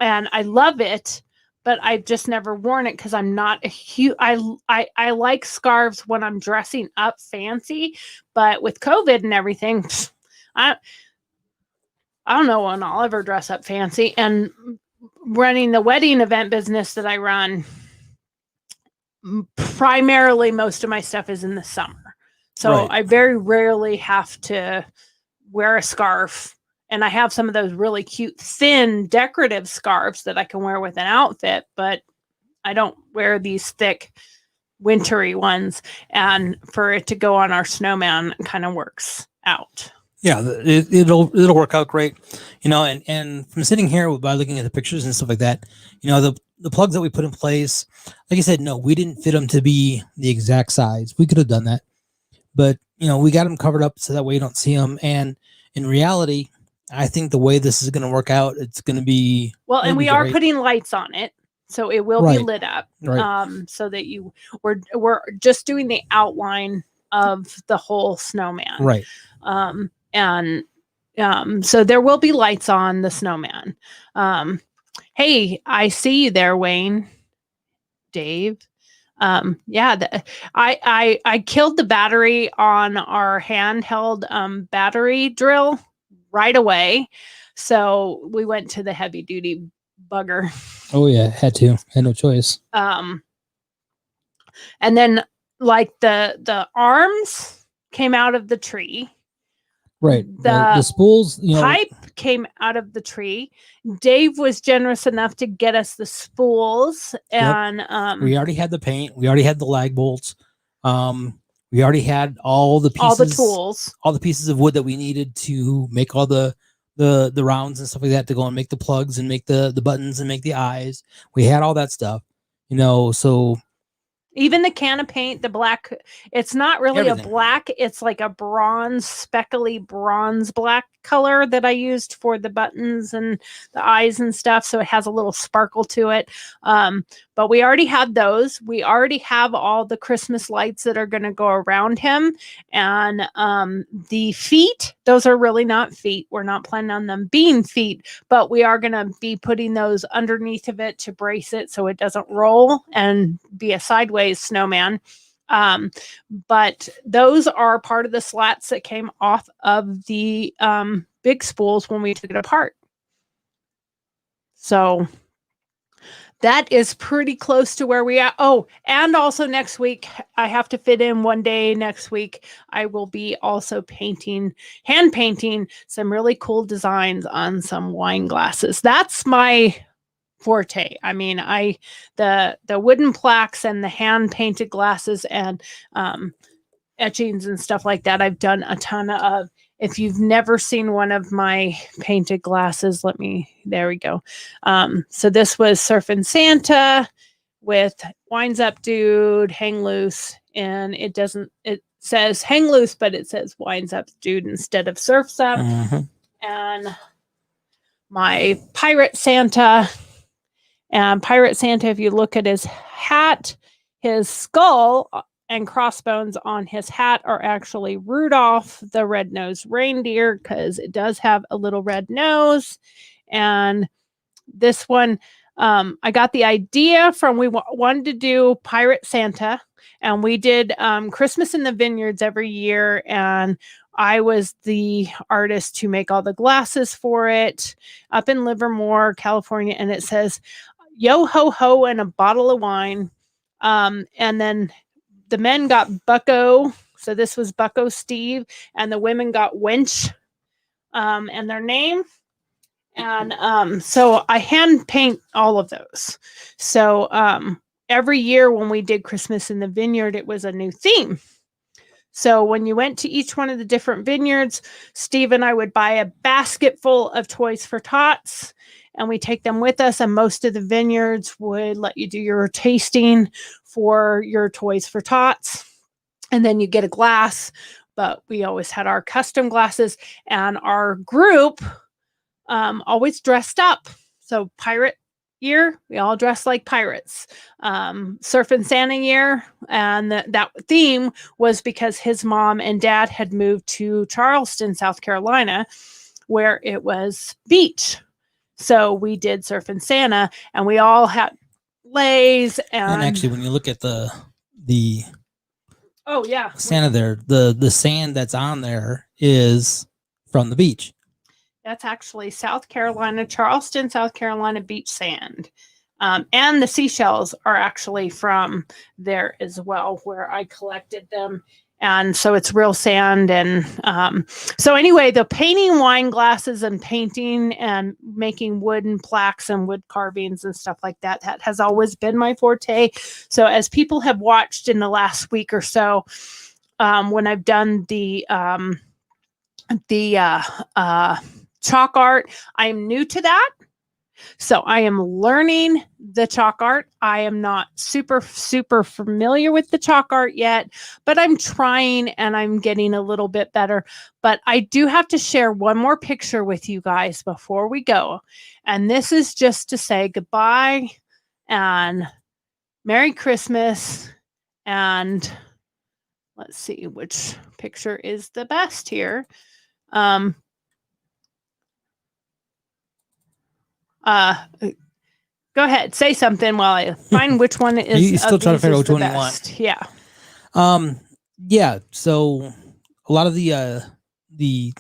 and I love it, but I've just never worn it because I'm not a huge. I like scarves when I'm dressing up fancy, but with COVID and everything, I don't know when I'll ever dress up fancy. And running the wedding event business that I run, primarily most of my stuff is in the summer. So Right. I very rarely have to wear a scarf. And I have some of those really cute, thin, decorative scarves that I can wear with an outfit, but I don't wear these thick, wintry ones. And for it to go on our snowman kind of works out. Yeah, it'll work out great, and from sitting here by looking at the pictures and stuff like that, the plugs that we put in place, like I said, no, we didn't fit them to be the exact size. We could have done that, but we got them covered up so that way you don't see them. And in reality, I think the way this is going to work out, it's going to be well, and we are great. putting lights on it, so it will be lit up, right. So that we're just doing the outline of the whole snowman, right. And so there will be lights on the snowman. Hey, I see you there, Wayne. Dave. Yeah, I killed the battery on our handheld battery drill right away. So we went to the heavy duty bugger. Oh yeah, had no choice. And then like the arms came out of the tree. Right. The spools, pipe came out of the tree. Dave was generous enough to get us the spools, and we already had the paint. We already had the lag bolts. We already had all the pieces, all the tools, all the pieces of wood that we needed to make all the rounds and stuff like that to go and make the plugs and make the buttons and make the eyes. We had all that stuff, so. Even the can of paint, the black, it's not really everything. A black, it's like a bronze, speckly bronze black color that I used for the buttons and the eyes and stuff. So it has a little sparkle to it. But we already had those. We already have all the Christmas lights that are going to go around him. And the feet, those are really not feet. We're not planning on them being feet, but we are going to be putting those underneath of it to brace it so it doesn't roll and be a sideways snowman. But those are part of the slats that came off of the big spools when we took it apart. So that is pretty close to where we are. Oh, and also next week, I have to fit in one day next week. I will be also hand painting some really cool designs on some wine glasses. That's my forte. I mean, the wooden plaques and the hand painted glasses and etchings and stuff like that, I've done a ton of. If you've never seen one of my painted glasses, there we go. So this was Surfing Santa with Winds Up Dude, Hang Loose, and it says Hang Loose, but it says Winds Up Dude instead of Surf's Up. Mm-hmm. And my Pirate Santa And Pirate Santa, if you look at his hat, his skull and crossbones on his hat are actually Rudolph the red-nosed reindeer, because it does have a little red nose. And this one, I got the idea from, we wanted to do Pirate Santa, and we did Christmas in the Vineyards every year, and I was the artist to make all the glasses for it up in Livermore, California. And it says, yo ho ho and a bottle of wine. And then the men got Bucko. So this was Bucko Steve, and the women got Winch and their name. And so I hand paint all of those. So every year when we did Christmas in the Vineyard, it was a new theme. So when you went to each one of the different vineyards, Steve and I would buy a basket full of toys for tots, and we take them with us. And most of the vineyards would let you do your tasting for your toys for tots. And then you get a glass, but we always had our custom glasses, and our group always dressed up. So pirate year, we all dressed like pirates. Surfing Santa year, and that theme was because his mom and dad had moved to Charleston, South Carolina, where it was beach. So we did Surfing Santa, and we all had leis. And actually, when you look at the oh yeah, Santa there, the sand that's on there is from the beach. That's actually South Carolina, Charleston, South Carolina beach sand. And the seashells are actually from there as well, where I collected them. And so it's real sand. And so anyway, the painting wine glasses and painting and making wooden plaques and wood carvings and stuff like that, that has always been my forte. So as people have watched in the last week or so, when I've done the chalk art, I'm new to that. So I am learning the chalk art. I am not super familiar with the chalk art yet, but I'm trying and I'm getting a little bit better. But I do have to share one more picture with you guys before we go. And this is just to say goodbye and Merry Christmas. And let's see which picture is the best here. Go ahead, say something while I find which one is. You still trying to figure out which one you want. Yeah. Yeah. So a lot of the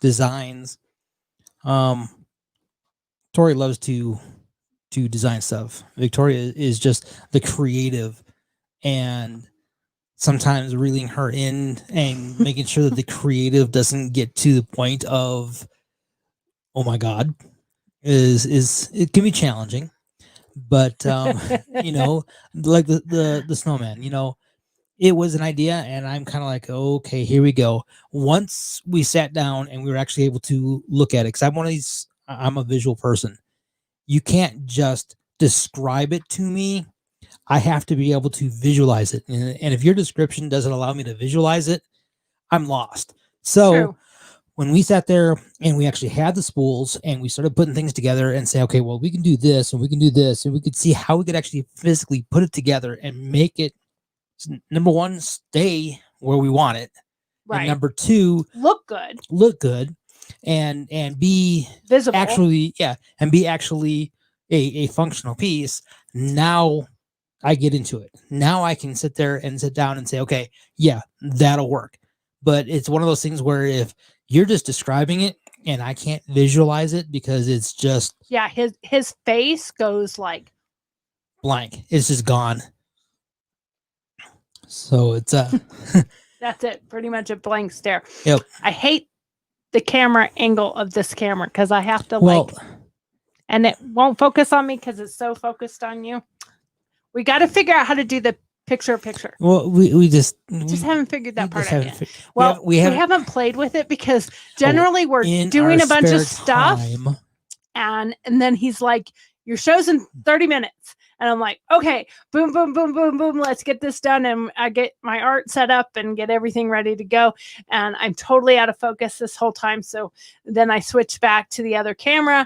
designs, Tori loves to design stuff. Victoria is just the creative, and sometimes reeling her in and making sure that the creative doesn't get to the point of, oh my God, is it can be challenging. But you know, like the snowman, you know, it was an idea, and I'm kind of like, okay, here we go. Once we sat down and we were actually able to look at it, because I'm a visual person. You can't just describe it to me. I have to be able to visualize it, and if your description doesn't allow me to visualize it, I'm lost. So True. when we sat there and we actually had the spools and we started putting things together and say, okay, well, we can do this and we can do this, and we could see how we could actually physically put it together and make it, number one, stay where we want it. Right. And number two, look good and be visible. Actually, yeah, and be actually a functional piece. Now I get into it. Now I can sit there and sit down and say, okay, yeah, that'll work. But it's one of those things where if you're just describing it and I can't visualize it because it's just, yeah, his face goes like blank. It's just gone. So it's that's it, pretty much a blank stare. Yep. I hate the camera angle of this camera because I have to and it won't focus on me because it's so focused on you. We got to figure out how to do the picture. Well, we just haven't figured that part out yet. Well, we haven't played with it because generally we're doing a bunch of stuff, and then he's like, your show's in 30 minutes, and I'm like, okay, boom, boom, boom, boom, boom, let's get this done. And I get my art set up and get everything ready to go, and I'm totally out of focus this whole time. So then I switch back to the other camera.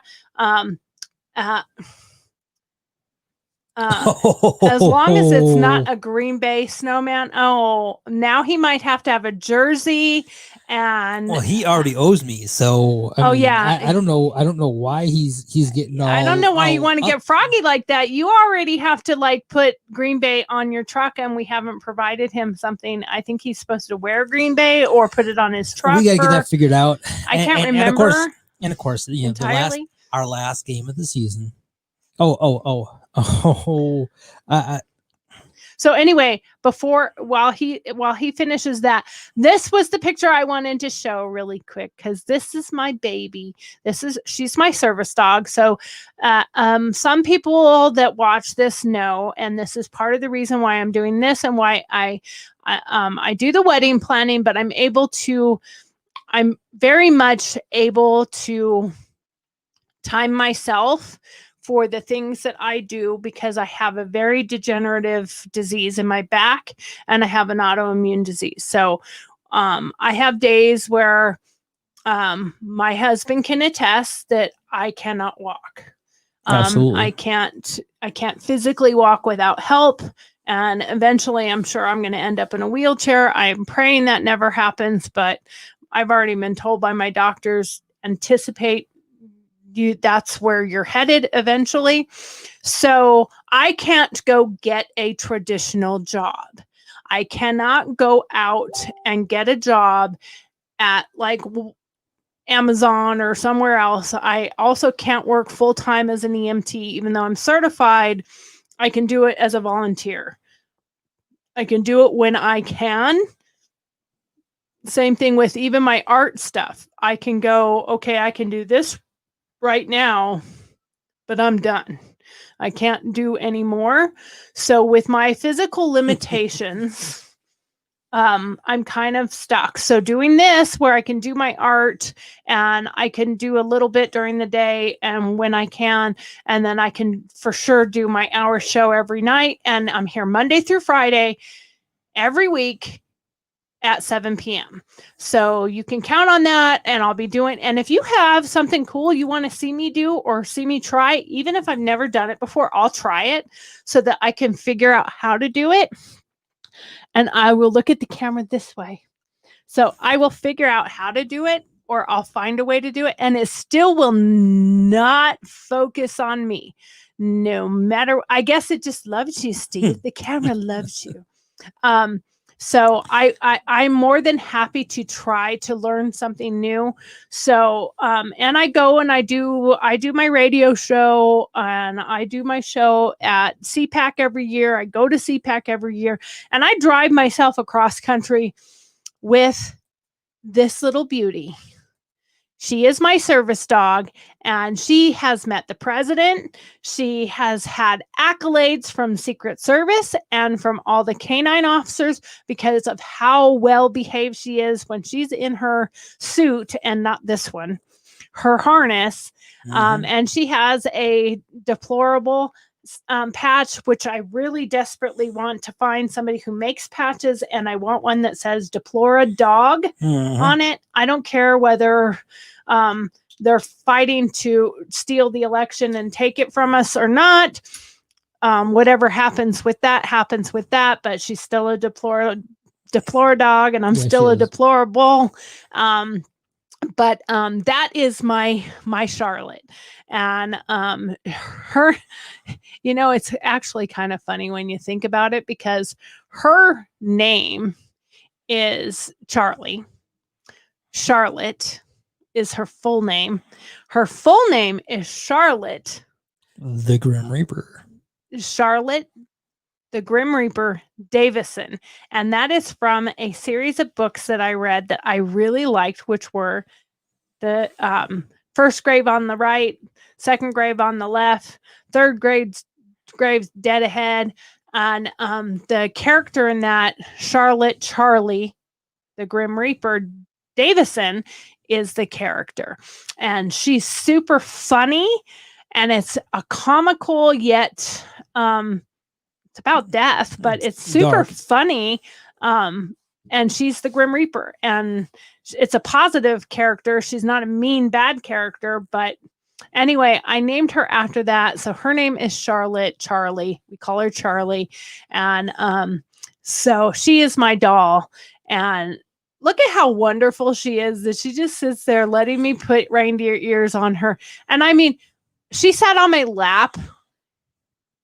As long as it's not a Green Bay snowman. Oh, now he might have to have a jersey. And Well, he already owes me, so I mean, yeah, I don't know. I don't know why he's getting all. I don't know why you want to up. get froggy like that. You already have to like put Green Bay on your truck, and we haven't provided him something. I think he's supposed to wear Green Bay or put it on his truck. We got to get that figured out. I can't remember. And of course, you know, entirely. our last game of the season. So anyway, while he finishes that, this was the picture I wanted to show really quick because this is my baby. She's my service dog. So some people that watch this know, and this is part of the reason why I'm doing this and why I do the wedding planning, but I'm very much able to time myself for the things that I do because I have a very degenerative disease in my back and I have an autoimmune disease. So I have days where my husband can attest that I cannot walk. Absolutely. I can't physically walk without help. And eventually I'm sure I'm going to end up in a wheelchair. I'm praying that never happens, but I've already been told by my doctors, anticipate that's where you're headed eventually. So I can't go get a traditional job. I cannot go out and get a job at like Amazon or somewhere else. I also can't work full time as an EMT, even though I'm certified. I can do it as a volunteer. I can do it when I can. Same thing with even my art stuff. I can go, okay, I can do this right now, but I'm done. I can't do any more. So with my physical limitations, I'm kind of stuck. So doing this where I can do my art and I can do a little bit during the day and when I can, and then I can for sure do my hour show every night. And I'm here Monday through Friday every week at 7 p.m. So you can count on that and I'll be doing. And if you have something cool you want to see me do or see me try, even if I've never done it before, I'll try it so that I can figure out how to do it. And I will look at the camera this way. So I will figure out how to do it or I'll find a way to do it. And it still will not focus on me. No matter, I guess it just loves you, Steve. The camera loves you. So I'm more than happy to try to learn something new. So, and I go and I do my radio show and I do my show at CPAC every year. I go to CPAC every year and I drive myself across country with this little beauty. She is my service dog and she has met the president. She has had accolades from Secret Service and from all the canine officers because of how well behaved she is when she's in her suit and not this one, her harness. And she has a deplorable patch, which I really desperately want to find somebody who makes patches. And I want one that says Deplora Dog on it. I don't care whether they're fighting to steal the election and take it from us or not. Whatever happens with that, but she's still a deplora dog and I'm still a deplorable. But that is my Charlotte. And her, you know, it's actually kind of funny when you think about it because her name is Charlie. Charlotte is her full name. Her full name is Charlotte the Grim Reaper. Charlotte the Grim Reaper Davison. And that is from a series of books that I read that I really liked, which were the first grave on the right, second grave on the left, third grave's dead ahead. And the character in that, Charlotte Charlie, the Grim Reaper Davison, is the character. And she's super funny. And it's a comical yet it's about death, but it's super dark. funny. And she's the Grim Reaper. And it's a positive character. She's not a mean, bad character, but Anyway, I named her after that. So her name is Charlie. We call her Charlie. And so she is my doll. And look at how wonderful she is that she just sits there letting me put reindeer ears on her. And I mean, she sat on my lap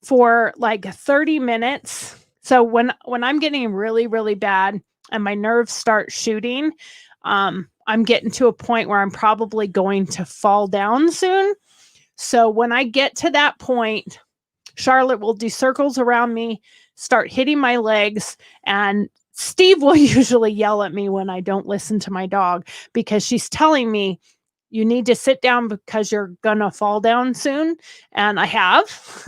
for like 30 minutes. So when I'm getting really, really bad and my nerves start shooting, I'm getting to a point where I'm probably going to fall down soon. So when I get to that point, Charlotte will do circles around me, start hitting my legs, and Steve will usually yell at me when I don't listen to my dog because she's telling me, you need to sit down because you're going to fall down soon. And I have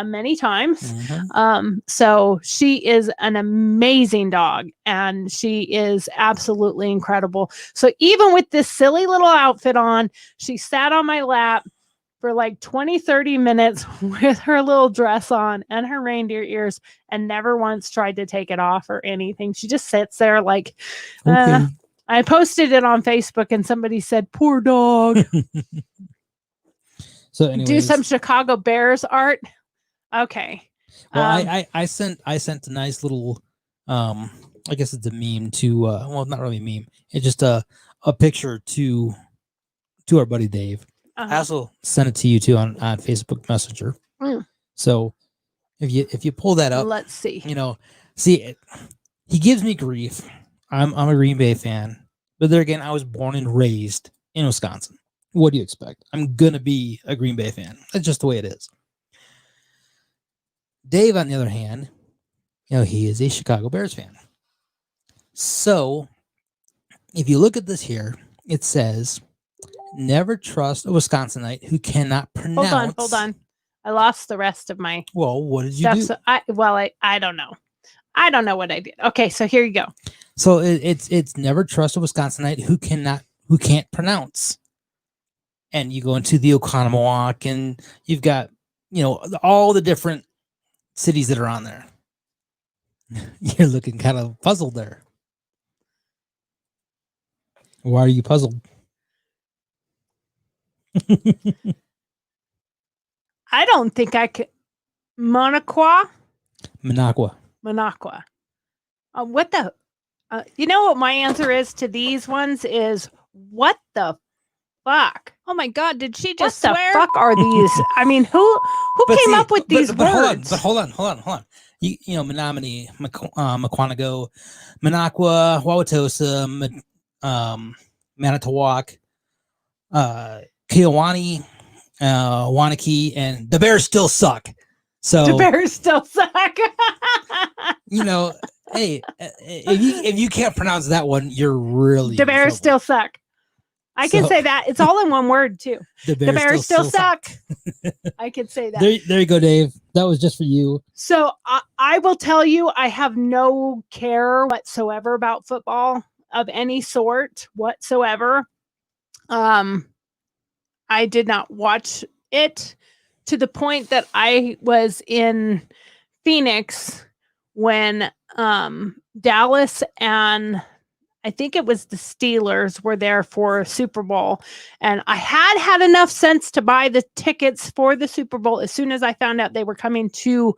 many times. Mhm. So she is an amazing dog and she is absolutely incredible. So even with this silly little outfit on, she sat on my lap for like 20, 30 minutes with her little dress on and her reindeer ears and never once tried to take it off or anything. She just sits there like, Okay. I posted it on Facebook and somebody said, poor dog. So Do anyways, some Chicago Bears art. Okay. well, I sent a nice little I guess it's a meme to well, not really a meme. It's just a picture to our buddy Dave. I also sent it to you too on Facebook Messenger. Mm. So if you pull that up, Let's see. you know, see, he gives me grief. I'm a Green Bay fan, but there again, I was born and raised in Wisconsin. What do you expect? I'm gonna be a Green Bay fan. That's just the way it is. Dave, on the other hand, he is a Chicago Bears fan. So if you look at this here, it says, "Never trust a Wisconsinite who cannot pronounce." Hold on. I lost the rest of my Well, what did you stuff. do? So I don't know. I don't know what I did. Okay, so here you go. So it's never trust a Wisconsinite who can't pronounce. And you go into the Oconomowoc, and you've got all the different cities that are on there. You're looking kind of puzzled there. Why are you puzzled? I don't think I could. Manaqua. What the? You know what my answer is to these ones is what the fuck? Oh my god! Did she just swear? What the fuck are these? I mean, who came up with these words? Hold on. You Menominee, Maquanago, Minocqua, Wauwatosa, Manitowoc, Keowani, Wanakee, and the Bears still suck. So the Bears still suck. Hey, if you can't pronounce that one, you're really the Bears still suck. I can say that. It's all in one word too. The Bears still suck. I could say that. There you go, Dave. That was just for you. So I will tell you, I have no care whatsoever about football of any sort whatsoever. I did not watch it to the point that I was in Phoenix when Dallas and I think it was the Steelers were there for Super Bowl. And I had enough sense to buy the tickets for the Super Bowl as soon as I found out they were coming to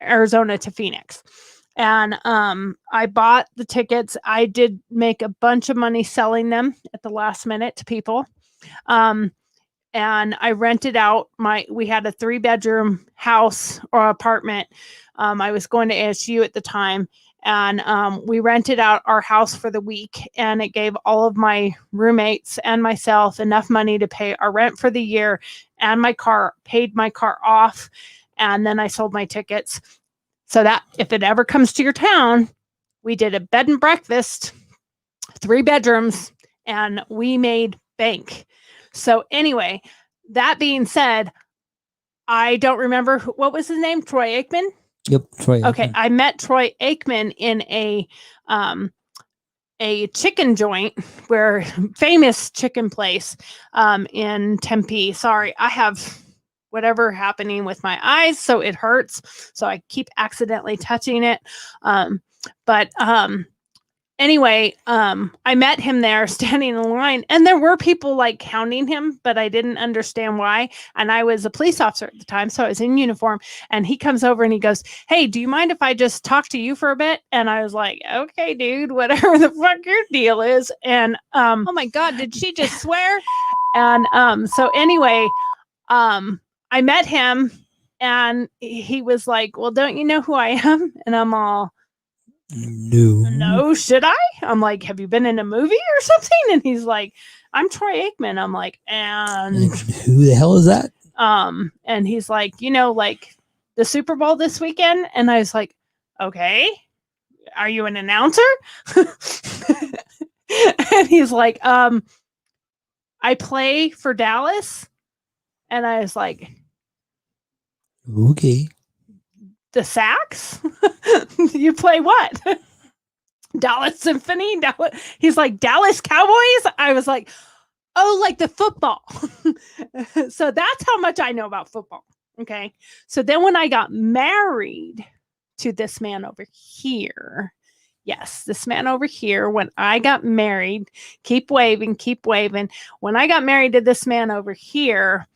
Arizona to Phoenix. And I bought the tickets. I did make a bunch of money selling them at the last minute to people. And I rented out we had a 3-bedroom house or apartment. I was going to ASU at the time. And we rented out our house for the week, and it gave all of my roommates and myself enough money to pay our rent for the year and paid my car off. And then I sold my tickets so that if it ever comes to your town, we did a bed and breakfast, 3 bedrooms, and we made bank. So anyway, that being said, I don't remember what was his name, Troy Aikman? Yep, Troy. Okay, I met Troy Aikman in a chicken joint, famous chicken place in Tempe. Sorry, I have whatever happening with my eyes, so it hurts. So I keep accidentally touching it. But anyway, I met him there standing in line, and there were people like counting him, but I didn't understand why. And I was a police officer at the time, so I was in uniform. And he comes over and he goes, "Hey, do you mind if I just talk to you for a bit?" And I was like, "Okay, dude, whatever the fuck your deal is." And Oh my God, did she just swear? and so anyway, I met him, and he was like, "Well, don't you know who I am?" And I'm all, "No, should I?" I'm like, "Have you been in a movie or something?" And he's like, "I'm Troy Aikman." I'm like, "And who the hell is that? and he's like, like the Super Bowl this weekend." And I was like, "Okay, are you an announcer?" And he's like, "I play for Dallas." And I was like, Okay. "The sax?" "You play what?" "Dallas Symphony." He's like, "Dallas Cowboys?" I was like, "Oh, like the football." So that's how much I know about football. Okay. So then when I got married to this man over here, yes, this man over here, when I got married, keep waving. When I got married to this man over here,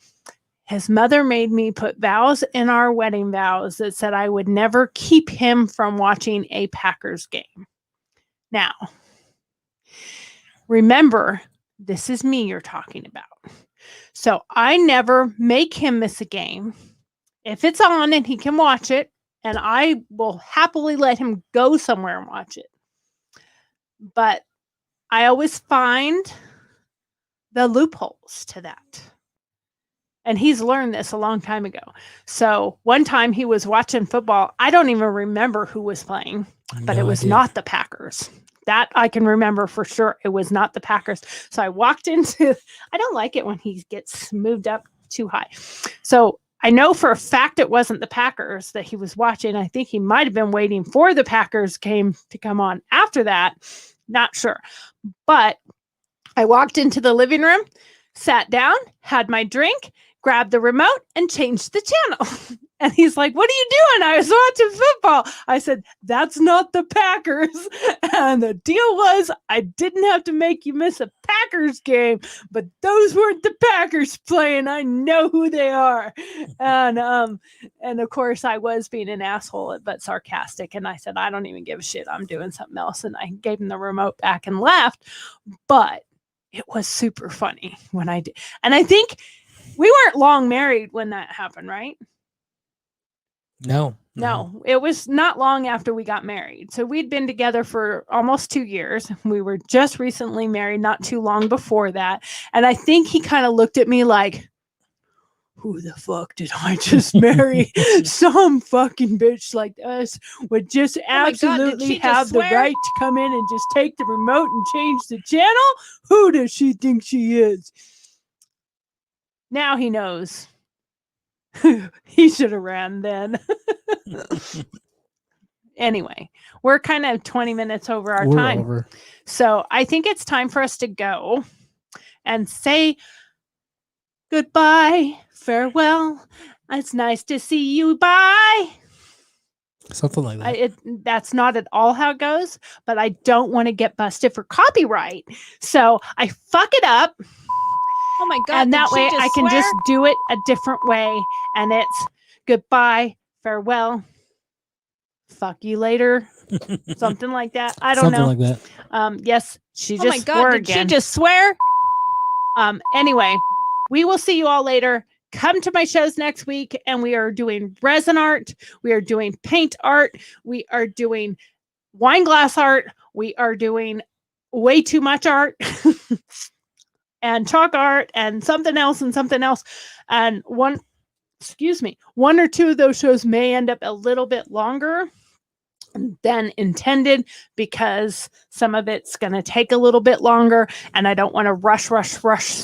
his mother made me put vows in our wedding vows that said I would never keep him from watching a Packers game. Now, remember, this is me you're talking about. So I never make him miss a game. If it's on and he can watch it, and I will happily let him go somewhere and watch it. But I always find the loopholes to that. And he's learned this a long time ago. So one time he was watching football. I don't even remember who was playing, but it was not the Packers. That I can remember for sure. It was not the Packers. So I walked into, I don't like it when he gets moved up too high. So I know for a fact it wasn't the Packers that he was watching. I think he might have been waiting for the Packers game to come on after that. Not sure. But I walked into the living room, sat down, had my drink, grabbed the remote, and changed the channel. And he's like, "What are you doing?" I was watching football. I said, "That's not the Packers." And the deal was, I didn't have to make you miss a Packers game, but those weren't the Packers playing. I know who they are. And of course I was being an asshole, but sarcastic. And I said, "I don't even give a shit. I'm doing something else." And I gave him the remote back and left. But it was super funny when I did. And I think we weren't long married when that happened, right? No. No, it was not long after we got married. So we'd been together for almost 2 years. We were just recently married, not too long before that. And I think he kind of looked at me like, "Who the fuck did I just marry? Some fucking bitch like us would just absolutely have the right to come in and just take the remote and change the channel? Who does she think she is?" Now he knows. He should have ran then. Anyway, we're kind of 20 minutes over our time. Over. So I think it's time for us to go and say goodbye, farewell. It's nice to see you. Bye. Something like that. That's not at all how it goes, but I don't want to get busted for copyright. So I fuck it up. Oh my God. And that way I can just do it a different way. And it's goodbye, farewell, fuck you later. Something like that. I don't know. Something like that. Yes, she just Oh my God, swore did she again. just swear? Anyway, we will see you all later. Come to my shows next week, and we are doing resin art. We are doing paint art. We are doing wine glass art. We are doing way too much art. And chalk art and something else and something else. And one or two of those shows may end up a little bit longer than intended because some of it's going to take a little bit longer and I don't want to rush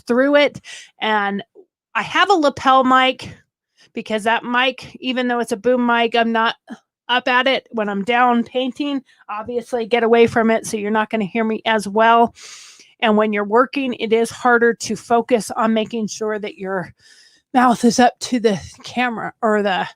through it. And I have a lapel mic because that mic, even though it's a boom mic, I'm not up at it when I'm down painting. Obviously, get away from it so you're not going to hear me as well. And when you're working, it is harder to focus on making sure that your mouth is up to the camera or the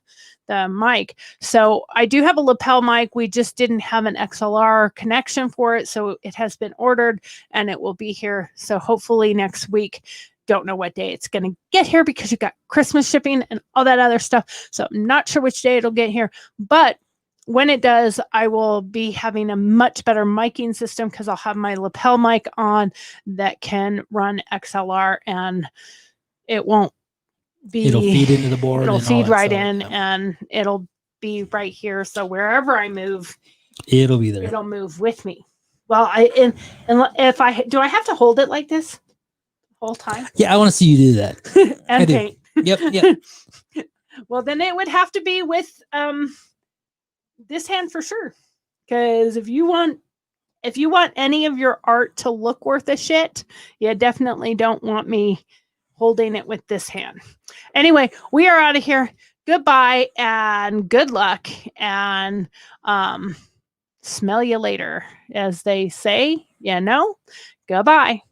the mic. So I do have a lapel mic. We just didn't have an XLR connection for it. So it has been ordered and it will be here. So hopefully next week. Don't know what day it's going to get here because you got Christmas shipping and all that other stuff. So I'm not sure which day it'll get here, but when it does, I will be having a much better miking system because I'll have my lapel mic on that can run XLR and it won't be. It'll feed into the board. It'll and all feed that right stuff. in Yeah. and it'll be right here. So wherever I move, It'll be there. it'll move with me. Well, and if I do, I have to hold it like this the whole time Yeah, I want to see you do that. I and do. paint. Yep. Well, then it would have to be with this hand for sure. Because if you want any of your art to look worth a shit, you definitely don't want me holding it with this hand. Anyway, we are out of here. Goodbye and good luck and smell you later, as they say. Goodbye.